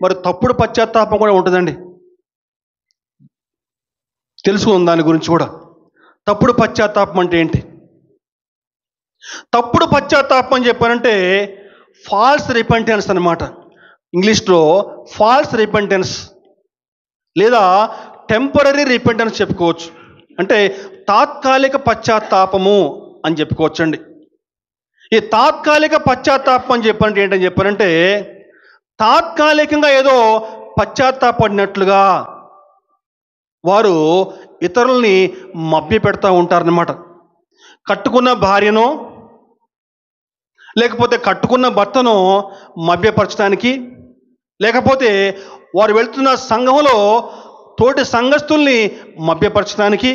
మరి తప్పుడు పశ్చాత్తాపం కూడా ఉంటుందండి. తెలుసుకుందాం దాని గురించి కూడా. తప్పుడు పశ్చాత్తాపం అంటే ఏంటి? తప్పుడు పశ్చాత్తాపం అని చెప్పారంటే ఫాల్స్ రిపెంటెన్స్ అన్నమాట. ఇంగ్లీష్లో ఫాల్స్ రిపెంటెన్స్ లేదా టెంపరరీ రిపెంటెన్స్ చెప్పుకోవచ్చు. అంటే తాత్కాలిక పశ్చాత్తాపము అని చెప్పుకోవచ్చండి. ఈ తాత్కాలిక పశ్చాత్తాపం అని చెప్పంటే ఏంటని చెప్పారంటే, తాత్కాలికంగా ఏదో పశ్చాత్తాపడినట్లుగా వారు ఇతరుల్ని మభ్య పెడతా ఉంటారన్నమాట. కట్టుకున్న భార్యను లేకపోతే కట్టుకున్న భర్తను మభ్యపరచడానికి, లేకపోతే వారు వెళ్తున్న సంఘంలో తోటి సంఘస్థుల్ని మభ్యపరచడానికి,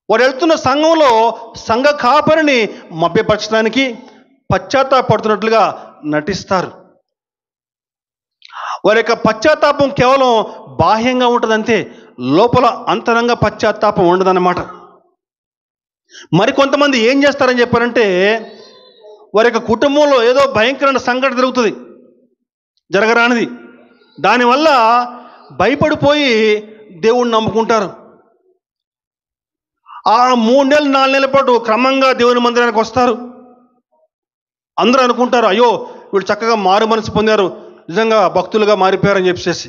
వారు వెళ్తున్న సంఘంలో సంఘ కాపరిని మభ్యపరచడానికి పశ్చాత్తాపడుతున్నట్లుగా నటిస్తారు. వారి యొక్క పశ్చాత్తాపం కేవలం బాహ్యంగా ఉంటుందంతే, లోపల అంతరంగ పశ్చాత్తాపం ఉండదన్నమాట. మరికొంతమంది ఏం చేస్తారని చెప్పారంటే, వారి యొక్క కుటుంబంలో ఏదో భయంకరమైన సంఘటన జరుగుతుంది, జరగరానిది. దానివల్ల భయపడిపోయి దేవుణ్ణి నమ్ముకుంటారు. ఆ 3 నెలలు 4 నెలల పాటు క్రమంగా దేవుని మందిరానికి వస్తారు. అందరూ అనుకుంటారు, అయ్యో వీళ్ళు చక్కగా మారు మనసు పొందారు, నిజంగా భక్తులుగా మారిపోయారని చెప్పేసి.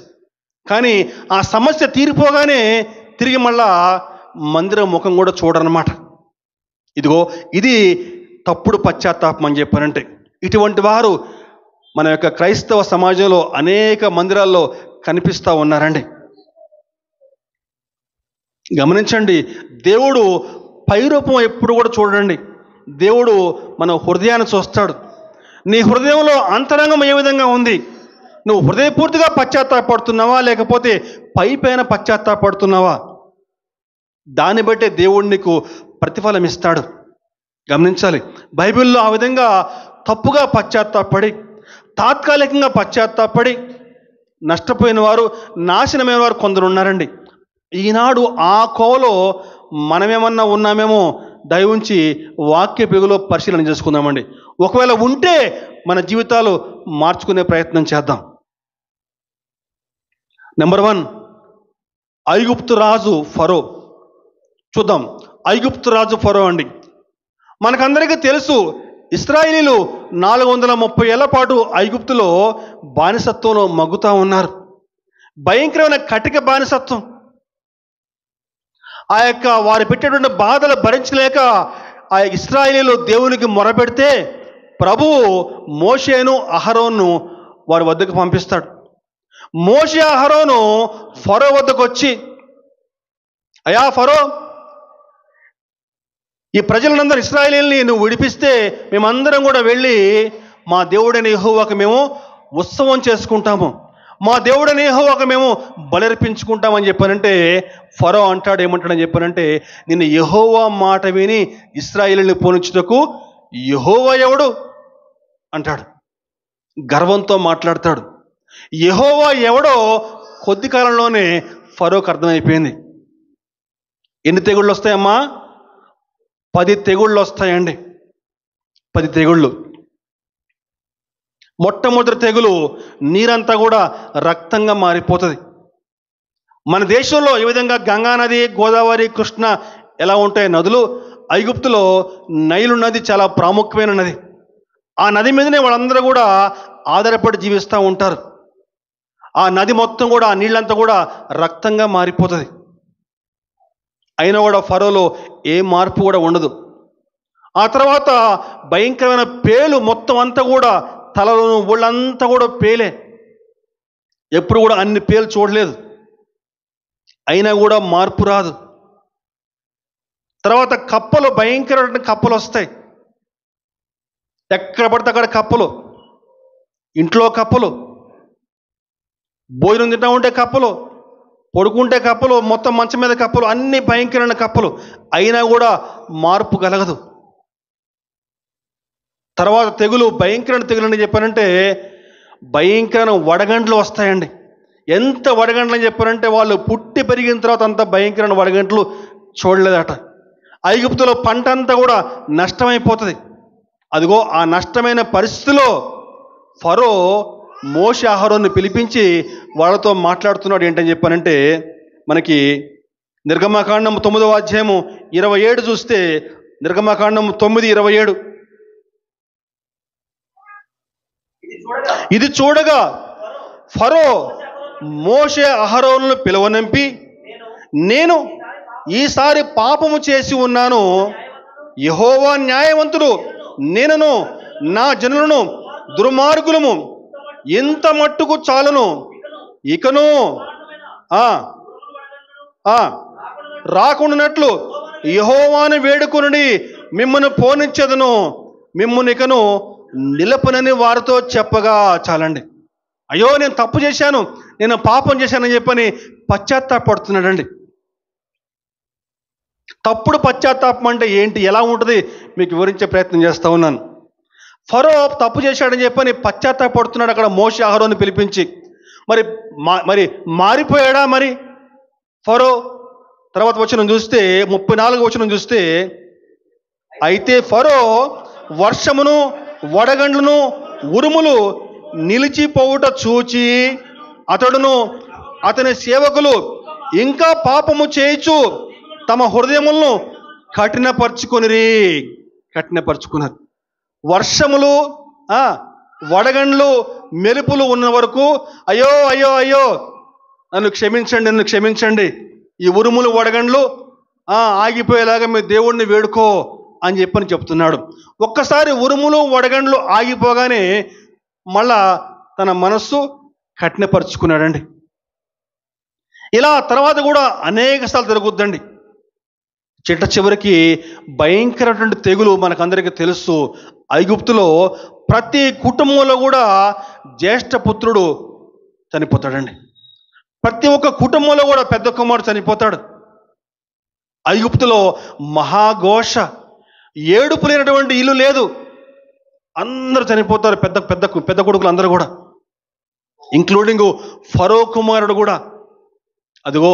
కానీ ఆ సమస్య తీరిపోగానే తిరిగి మళ్ళా మందిరం ముఖం కూడా చూడరన్నమాట. ఇది తప్పుడు పశ్చాత్తాపం అని చెప్పారంటే. ఇటువంటి వారు మన యొక్క క్రైస్తవ సమాజంలో అనేక మందిరాల్లో కనిపిస్తూ ఉన్నారండి. గమనించండి, దేవుడు పైరూపం ఎప్పుడు కూడా చూడండి. దేవుడు మన హృదయాన్ని చూస్తాడు. నీ హృదయంలో అంతరంగం ఏ విధంగా ఉంది? నువ్వు హృదయపూర్తిగా పశ్చాత్తాపడుతున్నావా, లేకపోతే పైపైన పశ్చాత్తాపడుతున్నావా? దాన్ని బట్టే దేవుడు నీకు ప్రతిఫలం ఇస్తాడు. గమనించాలి, బైబిల్లో ఆ విధంగా తప్పుగా పశ్చాత్తాపడి, తాత్కాలికంగా పశ్చాత్తాపడి నష్టపోయిన వారు, నాశనమైన వారు కొందరు ఉన్నారండి. ఈనాడు ఆ కోవలో మనమేమన్నా ఉన్నామేమో దయవుంచి వాక్య పెగులో పరిశీలన చేసుకుందామండి. ఒకవేళ ఉంటే మన జీవితాలు మార్చుకునే ప్రయత్నం చేద్దాం. నెంబర్ 1, ఐగుప్తు రాజు ఫరో. చూద్దాం. ఐగుప్తు రాజు ఫరో అండి. మనకందరికీ తెలుసు, ఇశ్రాయేలీలు 430 ఏళ్ల పాటు ఐగుప్తులో బానిసత్వంలో మగ్గుతూ ఉన్నారు. భయంకరమైన కటిక బానిసత్వం. ఆ యొక్క వారు పెట్టేటువంటి బాధలు భరించలేక ఆ ఇశ్రాయేలీలు దేవునికి మొరపెడితే ప్రభువు మోషేను అహరోను వారి వద్దకు పంపిస్తాడు. మోషే అహరోను ఫరో వద్దకు వచ్చి, అయా ఫరో, ఈ ప్రజలందరూ ఇశ్రాయేలీయుల్ని నువ్వు విడిపిస్తే మేమందరం కూడా వెళ్ళి మా దేవుడైన యెహోవాకు మేము ఉత్సవం చేసుకుంటాము, మా దేవుడైన యెహోవాకు మేము బలర్పించుకుంటామని చెప్పానంటే ఫరో అంటాడు, ఏమంటాడని చెప్పానంటే, నిన్ను యెహోవా మాట విని ఇశ్రాయేలుని పోనిచ్చుటకు యెహోవా ఎవడు అంటాడు. గర్వంతో మాట్లాడతాడు. యెహోవా ఎవడో కొద్ది కాలంలోనే ఫరోకు అర్థమైపోయింది. ఎన్ని తెగుళ్ళు వస్తాయమ్మా? 10 తెగుళ్ళు వస్తాయండి. 10 తెగుళ్ళు. మొట్టమొదటి తెగులు నీరంతా కూడా రక్తంగా మారిపోతుంది. మన దేశంలో ఈ విధంగా గంగా నది, గోదావరి, కృష్ణ ఎలా ఉంటాయి నదులు, ఐగుప్తులో నైలు నది చాలా ప్రాముఖ్యమైన నది. ఆ నది మీదనే వాళ్ళందరూ కూడా ఆధారపడి జీవిస్తూ ఉంటారు. ఆ నది మొత్తం కూడా, ఆ నీళ్ళంతా కూడా రక్తంగా మారిపోతుంది. అయినా కూడా ఫరోలో ఏ మార్పు కూడా ఉండదు. ఆ తర్వాత భయంకరమైన పేలు మొత్తం అంతా కూడా, తలలోను ఒళ్ళంతా కూడా పేలే. ఎప్పుడు కూడా అన్ని పేలు చూడలేదు. అయినా కూడా మార్పు రాదు. తర్వాత కప్పలు, భయంకరమైన కప్పలు వస్తాయి. ఎక్కడ పడితే అక్కడ కప్పలు, ఇంట్లో కప్పలు, భోజనం తింటా ఉంటే కప్పలు, పడుకుంటే కప్పలు, మొత్తం మంచం మీద కప్పలు, అన్ని భయంకరమైన కప్పలు. అయినా కూడా మార్పు కలగదు. తర్వాత తెగులు, భయంకరమైన తెగులు అని చెప్పానంటే భయంకరమైన వడగండ్లు వస్తాయండి. ఎంత వడగండ్లు అని చెప్పారంటే వాళ్ళు పుట్టి పెరిగిన తర్వాత అంత భయంకరమైన వడగండ్లు చూడలేదట. ఐగుప్తులో పంట అంతా కూడా నష్టమైపోతుంది. అదిగో ఆ నష్టమైన పరిస్థితిలో ఫరో మోషే అహరోనుని పిలిపించి వాళ్ళతో మాట్లాడుతున్నాడు. ఏంటని చెప్పానంటే మనకి నిర్గమకాండం 9వ అధ్యాయము 27 చూస్తే, నిర్గమకాండం 9:27, ఇది చూడగా ఫరో మోషే అహరోనులను పిలువనంపి, నేను ఈసారి పాపము చేసి ఉన్నాను. యెహోవా న్యాయవంతుడు, నేనును నా జనులను దుర్మార్గులము ఇంత మట్టుకు చాలును. ఇకను రాకుండానట్లు యెహోవాను వేడుకొనుడి, మిమ్మల్ని పోనిచ్చెదను, మిమ్మల్ని ఇకను నిలపనని వారితో చెప్పగా. చాలండి. అయ్యో నేను తప్పు చేశాను, నేను పాపం చేశానని చెప్పని పశ్చాత్తాపడుతున్నాడండి. తప్పుడు పశ్చాత్తాపం అంటే ఏంటి, ఎలా ఉంటుంది మీకు వివరించే ప్రయత్నం చేస్తూ ఉన్నాను. ఫరో తప్పు చేశాడని చెప్పని పశ్చాత్తాపడుతున్నాడు అక్కడ మోషే అహరోను పిలిపించి. మరి మారిపోయాడా మరి ఫరో? తర్వాత వచనం చూస్తే 34వ వచనం చూస్తే, అయితే ఫరో వర్షమును వడగండ్లను ఉరుములు నిలిచిపోవుట చూచి అతడును అతని సేవకులు ఇంకా పాపము చేయుచు తమ హృదయములను కఠినపరుచుకున్నారు. వర్షములు, వడగండ్లు, మెరుపులు ఉన్న వరకు అయ్యో అయ్యో అయ్యో నన్ను క్షమించండి, ఈ ఉరుములు వడగండ్లు ఆగిపోయేలాగా మీ దేవుడిని వేడుకో అని చెప్పని చెప్తున్నాడు. ఒక్కసారి ఉరుములు వడగండ్లు ఆగిపోగానే మళ్ళా తన మనస్సు కఠినపరుచుకున్నాడండి. ఇలా తర్వాత కూడా అనేక సార్లు జరుగుద్దండి. చిట్ట చివరికి భయంకరమైన తెగులు మనకందరికీ తెలుసు. ఐగుప్తులో ప్రతి కుటుంబంలో కూడా జ్యేష్ఠ పుత్రుడు చనిపోతాడండి. ప్రతి ఒక్క కుటుంబంలో కూడా పెద్ద కుమారుడు చనిపోతాడు. ఐగుప్తులో మహాఘోష, ఏడుపు లేనటువంటి ఇల్లు లేదు. అందరూ చనిపోతారు, పెద్ద కొడుకులు అందరూ కూడా, ఇంక్లూడింగ్ ఫరో కుమారుడు కూడా. అదిగో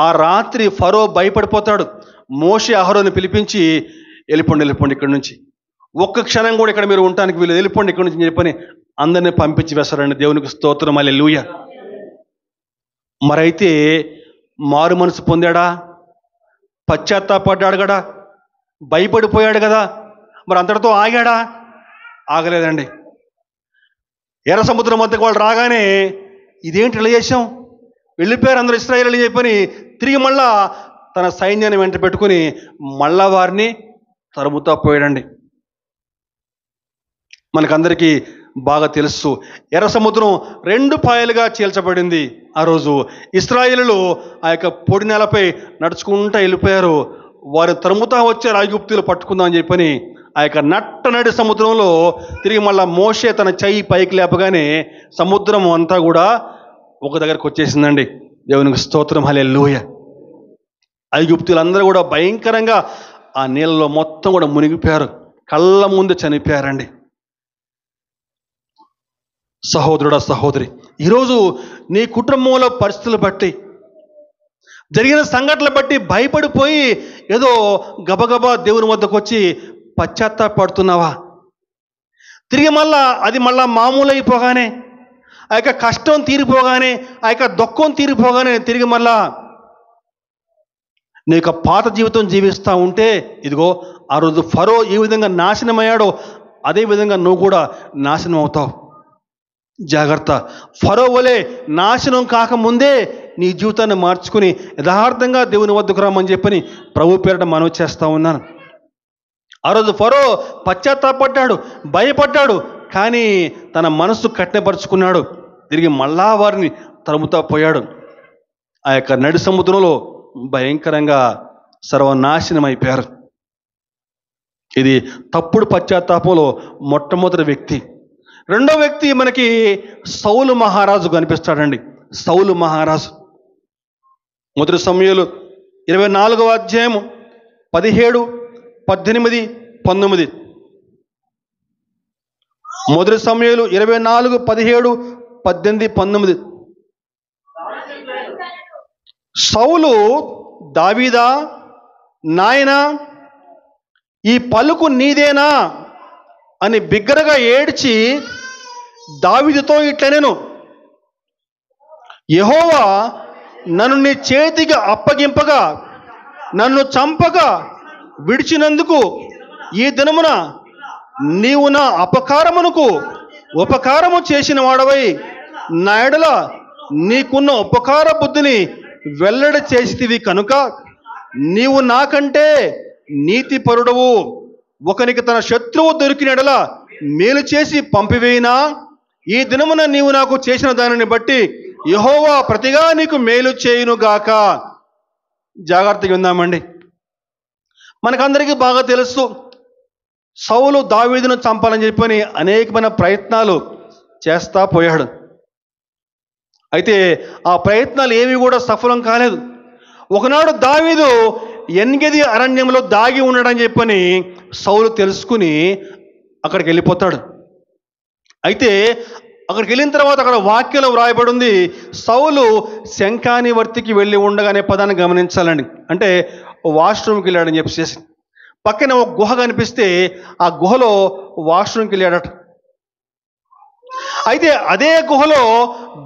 ఆ రాత్రి ఫరో భయపడిపోతాడు. మోషే అహరోను పిలిపించి, వెళ్ళిపోండి ఇక్కడి నుంచి, ఒక్క క్షణం కూడా ఇక్కడ మీరు ఉండటానికి వీళ్ళు, వెళ్ళిపోండి ఇక్కడి నుంచి చెప్పని అందరినీ పంపించి వేస్తారండి. దేవునికి స్తోత్రం, హల్లెలూయా. మరైతే మారు మనసు పొందాడా? పశ్చాత్తాపడ్డాడు కదా, భయపడిపోయాడు కదా, మరి అంతటితో ఆగాడా? ఆగలేదండి. ఎర్ర సముద్రం మధ్యకు వాళ్ళు రాగానే ఇదేంటి ఇలా చేశాం, వెళ్ళిపోయారు అందరూ ఇశ్రాయేలు అని చెప్పని తిరిగి మళ్ళా తన సైన్యాన్ని వెంట పెట్టుకుని మళ్ళా వారిని తరుముతా పోయాడండి. మనకందరికీ బాగా తెలుసు, ఎర్ర సముద్రం 2 పాయలుగా చీల్చబడింది. ఆ రోజు ఇశ్రాయేలులు ఆ యొక్క పొడి నేలపై నడుచుకుంటూ వెళ్ళిపోయారు. వారు తరుముతా వచ్చారు ఐగుప్తులు పట్టుకుందామని చెప్పని. ఆ యొక్క నట్టనడి సముద్రంలో తిరిగి మళ్ళా మోషే తన చెయ్యి పైకి లేపగానే సముద్రం అంతా కూడా ఒక దగ్గరకు వచ్చేసిందండి. దేవునికి స్తోత్రం, హల్లెలూయా. ఐగుప్తులందరూ కూడా భయంకరంగా ఆ నీళ్ళలో మొత్తం కూడా మునిగిపోయారు, కళ్ళ ముందు చనిపోయారండి. సహోదరుడా, సహోదరి, ఈరోజు నీ కుటుంబంలో పరిస్థితులు బట్టి, జరిగిన సంఘటనలు బట్టి భయపడిపోయి ఏదో గబగబా దేవుని వద్దకు వచ్చి పశ్చాత్తాపడుతున్నావా? తిరిగి అది మామూలు అయిపోగానే, ఆ యొక్క కష్టం తీరిపోగానే, ఆ యొక్క దుఃఖం తీరిపోగానే తిరిగి నీ యొక్క పాత జీవితం జీవిస్తూ ఉంటే, ఇదిగో ఆ రోజు ఫరో ఏ విధంగా నాశనమయ్యాడో అదే విధంగా నువ్వు కూడా నాశనం అవుతావు. జాగ్రత్త. ఫరో వలె నాశనం కాకముందే నీ జీవితాన్ని మార్చుకుని యథార్థంగా దేవుని వద్దకు రమ్మని చెప్పని ప్రభు పేరిట మనవి చేస్తూ ఉన్నాను. ఆ రోజు ఫరో పశ్చాత్తాపడ్డాడు, భయపడ్డాడు, కానీ తన మనస్సు కఠినపరుచుకున్నాడు. తిరిగి వారిని తరుముతా పోయాడు. ఆ యొక్క నడి సముద్రంలో భయంకరంగా సర్వనాశనం అయిపోయారు. ఇది తప్పుడు పశ్చాత్తాపంలో మొట్టమొదటి వ్యక్తి. రెండో వ్యక్తి మనకి సౌలు మహారాజు కనిపిస్తాడండి. సౌలు మహారాజు. మొదటి సమూయేలు 24వ అధ్యాయము 17, 18, 19. మొదటి సమూయేలు 24, 17, 18, 19. సౌలు, దావీదా, నాయనా ఈ పలుకు నీదేనా అని బిగ్గరగా ఏడ్చి దావీదుతో ఇట్లనెను, యెహోవా నన్ను నీ చేతికి అప్పగింపగా నన్ను చంపగా విడిచినందుకు ఈ దినమున నీవు నా అపకారమునకు ఉపకారము చేసిన వాడవై నా ఎడల నీకున్న ఉపకార బుద్ధిని వెల్లడి చేసితివి కనుక నీవు నాకంటే నీతిపరుడవు. ఒకనికి తన శత్రువు దొరికిన ఎడల మేలు చేసి పంపివేయినా ఈ దినమున నీవు నాకు చేసిన దానిని బట్టి యెహోవా ప్రతిగా నీకు మేలు చేయునుగాక. జాగ్రత్తగా ఉందామండి. మనకందరికీ బాగా తెలుసు, సౌలు దావీదును చంపాలని చెప్పని అనేకమైన ప్రయత్నాలు చేస్తా పోయాడు. అయితే ఆ ప్రయత్నాలు ఏవి కూడా సఫలం కాలేదు. ఒకనాడు దావీదు ఎన్గెది అరణ్యంలో దాగి ఉన్నాడని చెప్పని సౌలు తెలుసుకుని అక్కడికి వెళ్ళిపోతాడు. అయితే అక్కడికి వెళ్ళిన తర్వాత అక్కడ వాక్యంలో వ్రాయబడి ఉంది, సౌలు శంఖాని వర్తికి వెళ్ళి ఉండగానే పదాన్ని గమనించాలండి. అంటే వాష్రూమ్కి వెళ్ళాడని చెప్పేసి పక్కన ఒక గుహ కనిపిస్తే ఆ గుహలో వాష్రూమ్కి వెళ్ళాడట. అయితే అదే గుహలో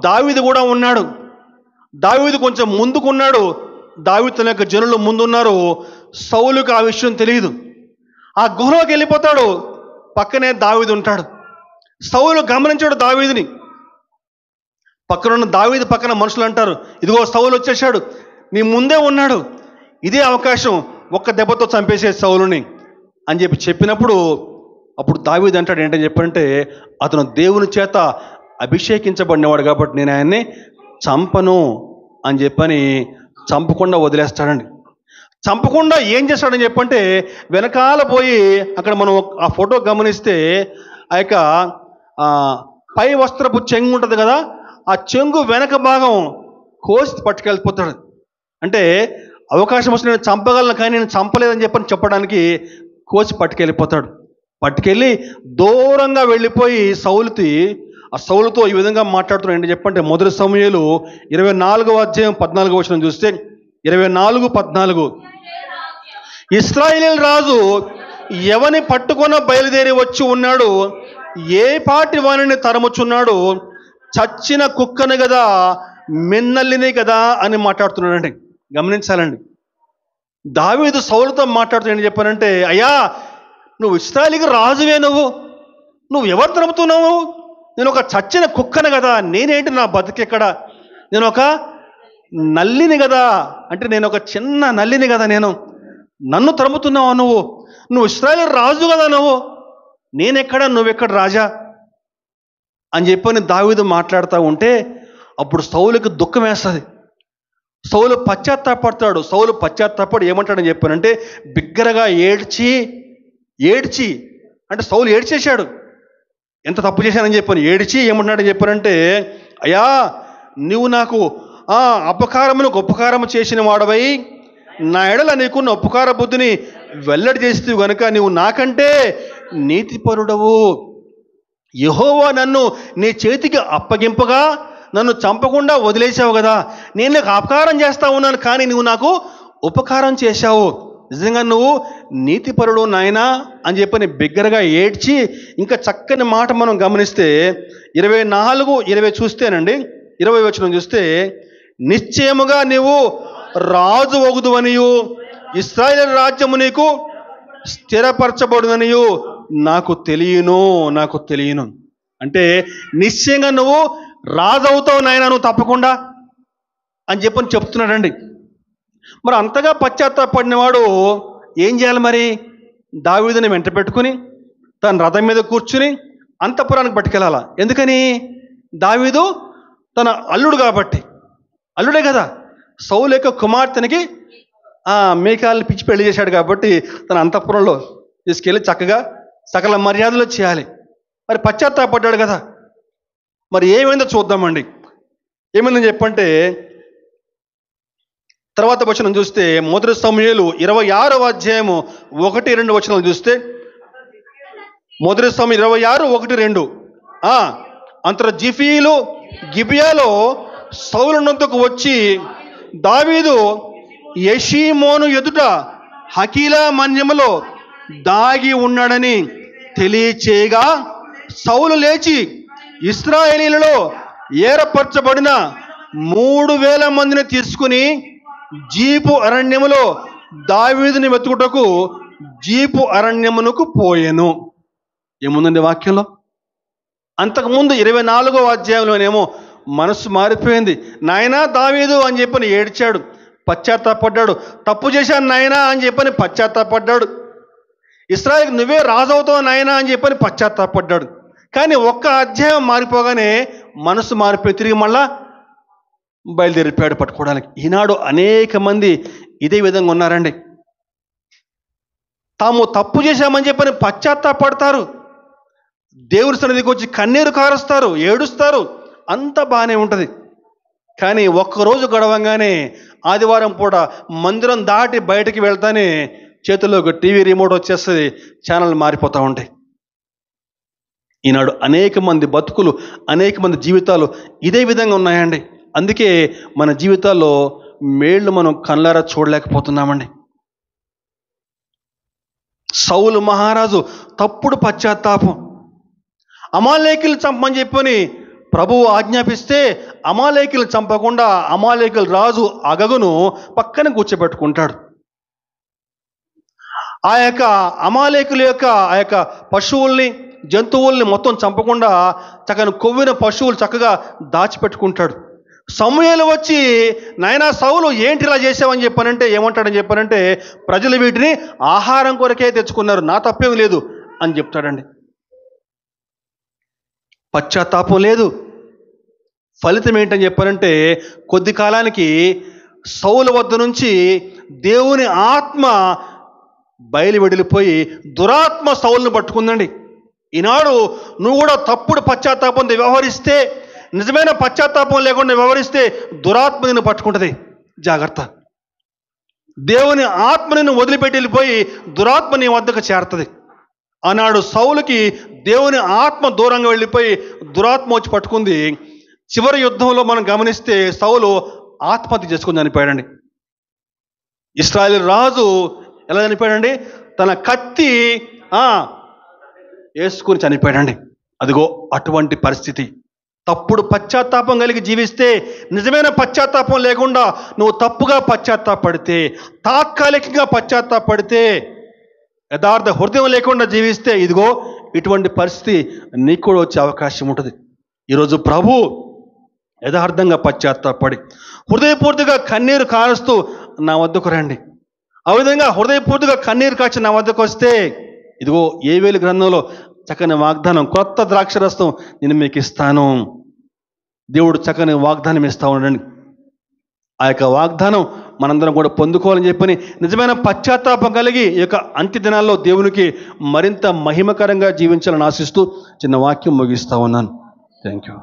దావీదు కూడా ఉన్నాడు. దావీదు కొంచెం ముందుకున్నాడు, దావీదు తన యొక్క జనులు ముందున్నారు. సౌలుకు ఆ విషయం తెలియదు. ఆ గుహలోకి వెళ్ళిపోతాడు, పక్కనే దావీదు ఉంటాడు. సౌలు గమనించాడు దావీదుని. పక్కనున్న దావీదు పక్కన మనుషులు అంటారు, ఇదిగో సౌలు వచ్చేసాడు, నీ ముందే ఉన్నాడు, ఇదే అవకాశం, ఒక్క దెబ్బతో చంపేసే సౌలుని అని చెప్పినప్పుడు అప్పుడు దావీదు అంటాడు ఏంటని చెప్పంటే, అతను దేవుని చేత అభిషేకించబడినవాడు కాబట్టి నేను ఆయన్ని చంపను అని చెప్పని చంపకుండా వదిలేస్తాడండి. చంపకుండా ఏం చేస్తాడని చెప్పంటే వెనకాల పోయి అక్కడ మనం ఆ ఫోటో గమనిస్తే ఆ యొక్క పై వస్త్రపు చెంగు ఉంటుంది కదా, ఆ చెంగు వెనక భాగం కోసి పట్టుకెళ్ళిపోతాడు. అంటే అవకాశం వస్తే నేను చంపగలను కానీ నేను చంపలేదని చెప్పడానికి కోసి పట్టుకెళ్ళిపోతాడు. పట్టుకెళ్ళి దూరంగా వెళ్ళిపోయి సౌలుతో ఈ విధంగా మాట్లాడుతున్నాడు. ఏంటి చెప్పంటే మొదటి సమూయేలు 24వ అధ్యాయం 14వ వచనం చూస్తే 24:14 ఇశ్రాయేలు రాజు ఎవని పట్టుకొన బయలుదేరి వచ్చి ఉన్నాడు, ఏ పాటి వానిని తరముచున్నాడు, చచ్చిన కుక్కను కదా మిన్నల్లిని కదా అని మాట్లాడుతున్నాడండి. గమనించాలండి. దావీదు సౌలుతో మాట్లాడుతూ ఏంటి చెప్పానంటే, అయ్యా నువ్వు ఇశ్రాయేలుకి రాజువే, నువ్వు ఎవరు తరుముతున్నావు? నేను ఒక చచ్చిన కుక్కను కదా, నేనేంటి నా బతికెక్కడ, నేను ఒక నల్లిని కదా, అంటే నేను ఒక చిన్న నల్లిని కదా, నన్ను తరుముతున్నావు నువ్వు ఇశ్రాయేలు రాజు కదా, నేనెక్కడ నువ్వెక్కడ రాజా అని చెప్పని దావీదు మాట్లాడుతూ ఉంటే అప్పుడు సౌలుకి దుఃఖం వేస్తుంది. సౌలు పశ్చాత్తాపడతాడు. సౌలు పశ్చాత్తాపడి ఏమంటాడని చెప్పానంటే బిగ్గరగా ఏడ్చి అంటే సౌలు ఏడ్చేశాడు, ఎంత తప్పు చేశానని చెప్పాను. ఏడ్చి ఏమంటున్నాడని చెప్పానంటే, అయ్యా నువ్వు నాకు అపకారములకు ఉపకారము చేసిన వాడవై నా ఎడల నీకున్న ఉపకార బుద్ధిని వెల్లడి చేస్తూ కనుక నీవు నాకంటే నీతిపరుడవు. యెహోవా నన్ను నీ చేతికి అప్పగింపగా నన్ను చంపకుండా వదిలేసావు కదా, నేను నీకు అపకారం చేస్తా ఉన్నాను కానీ నువ్వు నాకు ఉపకారం చేశావు. నిజంగా నువ్వు నీతిపరుడు నాయనా అని చెప్పని బిగ్గరగా ఏడ్చి, ఇంకా చక్కని మాట మనం గమనిస్తే 24-20 చూస్తేనండి, 20 వచనం చూస్తే, నిశ్చయముగా నీవు రాజు వగుదువనియు ఇశ్రాయేలు రాజ్యము నీకు స్థిరపరచబడుననియు నాకు తెలియను. అంటే నిశ్చయంగా నువ్వు రాజు అవుతావు నాయనా, నువ్వు తప్పకుండా అని చెప్పని చెప్తున్నాడండి. మరి అంతగా పశ్చాత్తాపడినవాడు ఏం చేయాలి మరి? దావీదుని వెంట పెట్టుకుని తన రథం మీద కూర్చుని అంతఃపురానికి పట్టుకెళ్ళాలా. ఎందుకని? దావీదు తన అల్లుడు కాబట్టి, అల్లుడే కదా, సౌలు యొక్క కుమార్తెనికి మేకాలను పిచ్చి పెళ్లి చేశాడు కాబట్టి తన అంతఃపురంలో తీసుకెళ్ళి చక్కగా సకల మర్యాదలు చేయాలి. మరి పశ్చాత్తాపడ్డాడు కదా. మరి ఏమైందో చూద్దామండి. ఏమైందని చెప్పంటే, తర్వాత వచనం చూస్తే 1 సమూయేలు 26వ అధ్యాయము 1-2 వచనాలు చూస్తే, 1 సమూయేలు 26:1-2. అంతర జిఫీలు గిబియాలో సౌలునందుకు వచ్చి దావీదు యెషీమోను ఎదుట హకీలా మన్యములో దాగి ఉన్నాడని తెలియచేయగా, సౌలు లేచి ఇశ్రాయేలీయులలో ఏర్పరచబడిన 3000 మందిని తీసుకుని జీపు అరణ్యములో దావీదుని వెతుకుటకు జీపు అరణ్యమునకు పోయెను. ఏముందండి వాక్యంలో? అంతకుముందు 24వ అధ్యాయంలోనేమో మనసు మారిపోయింది. నాయనా దావీదు అని చెప్పని ఏడ్చాడు, పశ్చాత్తాపడ్డాడు. తప్పు చేశాను నాయనా అని చెప్పని పశ్చాత్తాపడ్డాడు. ఇశ్రాయేలుకి నువ్వే రాజవుతావు నాయనా అని చెప్పని పశ్చాత్తాపడ్డాడు. కానీ ఒక్క అధ్యాయం మారిపోగానే మనసు మారిపోయి తిరిగి మళ్ళా బయలుదేరిపోయాడు పట్టుకోవడానికి. ఈనాడు అనేక మంది ఇదే విధంగా ఉన్నారండి. తాము తప్పు చేశామని చెప్పని పశ్చాత్తాపడతారు, దేవుని సన్నిధికి వచ్చి కన్నీరు కారుస్తారు, ఏడుస్తారు, అంత బాగానే ఉంటుంది. కానీ ఒక్కరోజు గడవంగానే ఆదివారం పూట మందిరం దాటి బయటికి వెళ్తానే చేతిలో ఒక టీవీ రిమోట్ వచ్చేస్తుంది, ఛానల్ మారిపోతూ ఉంటాయి. ఈనాడు అనేక మంది బతుకులు, అనేక మంది జీవితాలు ఇదే విధంగా ఉన్నాయండి. అందుకే మన జీవితాల్లో మేళ్ళు మనం కళ్ళారా చూడలేకపోతున్నామండి. సౌలు మహారాజు తప్పుడు పశ్చాత్తాపం, అమాలేకులు చంపమని చెప్పని ప్రభువు ఆజ్ఞాపిస్తే అమాలేకులు చంపకుండా అమాలేకుల రాజు అగగును పక్కన కూర్చోబెట్టుకుంటాడు. ఆ యొక్క అమాలేకుల యొక్క ఆ యొక్క పశువుల్ని, జంతువుల్ని మొత్తం చంపకుండా చక్కని కొవ్విన పశువులు చక్కగా దాచిపెట్టుకుంటాడు. సమూయేలు వచ్చి, నాయనా సౌలు ఏంటి ఇలా చేసావని చెప్పానంటే ఏమంటాడని చెప్పానంటే, ప్రజలు వీటిని ఆహారం కొరకే తెచ్చుకున్నారు, నా తప్పేం లేదు అని చెప్తాడండి. పశ్చాత్తాపం లేదు. ఫలితం ఏంటని చెప్పారంటే, కొద్ది కాలానికి సౌలు వద్ద నుంచి దేవుని ఆత్మ బయలు వెడిలిపోయి దురాత్మ సౌలును పట్టుకుందండి. ఈనాడు నువ్వు కూడా తప్పుడు పశ్చాత్తాపంతో వ్యవహరిస్తే, నిజమైన పశ్చాత్తాపం లేకుండా వ్యవహరిస్తే దురాత్మ నిన్ను పట్టుకుంటుంది, జాగ్రత్త. దేవుని ఆత్మ నిన్ను వదిలిపెట్టి వెళ్ళిపోయి దురాత్మ నీ వద్దకు చేరుతుంది. ఆనాడు సౌలుకి దేవుని ఆత్మ దూరంగా వెళ్ళిపోయి దురాత్మ వచ్చి పట్టుకుంది. చివరి యుద్ధంలో మనం గమనిస్తే సౌలు ఆత్మహత్య చేసుకుని చనిపోయాడండి. ఇశ్రాయేలు రాజు ఎలా చనిపోయాడండి? తన కత్తి వేసుకుని చనిపోయాడండి. అదిగో అటువంటి పరిస్థితి. తప్పుడు పశ్చాత్తాపం కలిగి జీవిస్తే, నిజమైన పశ్చాత్తాపం లేకుండా నువ్వు తప్పుగా పశ్చాత్తాపడితే, తాత్కాలికంగా పశ్చాత్తాపడితే, యథార్థ హృదయం లేకుండా జీవిస్తే ఇదిగో ఇటువంటి పరిస్థితి నీకు కూడా వచ్చే అవకాశం ఉంటుంది. ఈరోజు ప్రభు యథార్థంగా పశ్చాత్తాపడి హృదయపూర్తిగా కన్నీరు కారుస్తూ నా వద్దకు రండి. ఆ విధంగా హృదయపూర్తిగా కన్నీరు కాచి నా వద్దకు వస్తే ఇదిగో యోవేలు గ్రంథంలో చక్కని వాగ్దానం, కొత్త ద్రాక్షరసం నేను మీకు ఇస్తాను. దేవుడు చక్కని వాగ్దానం ఇస్తా ఉండండి. ఆ యొక్క వాగ్దానం మనందరం కూడా పొందుకోవాలని చెప్పని నిజమైన పశ్చాత్తాపం కలిగి ఈ యొక్క అంత్య దినాల్లో దేవునికి మరింత మహిమకరంగా జీవించాలని ఆశిస్తూ చిన్న వాక్యం ముగిస్తా ఉన్నాను. Thank you.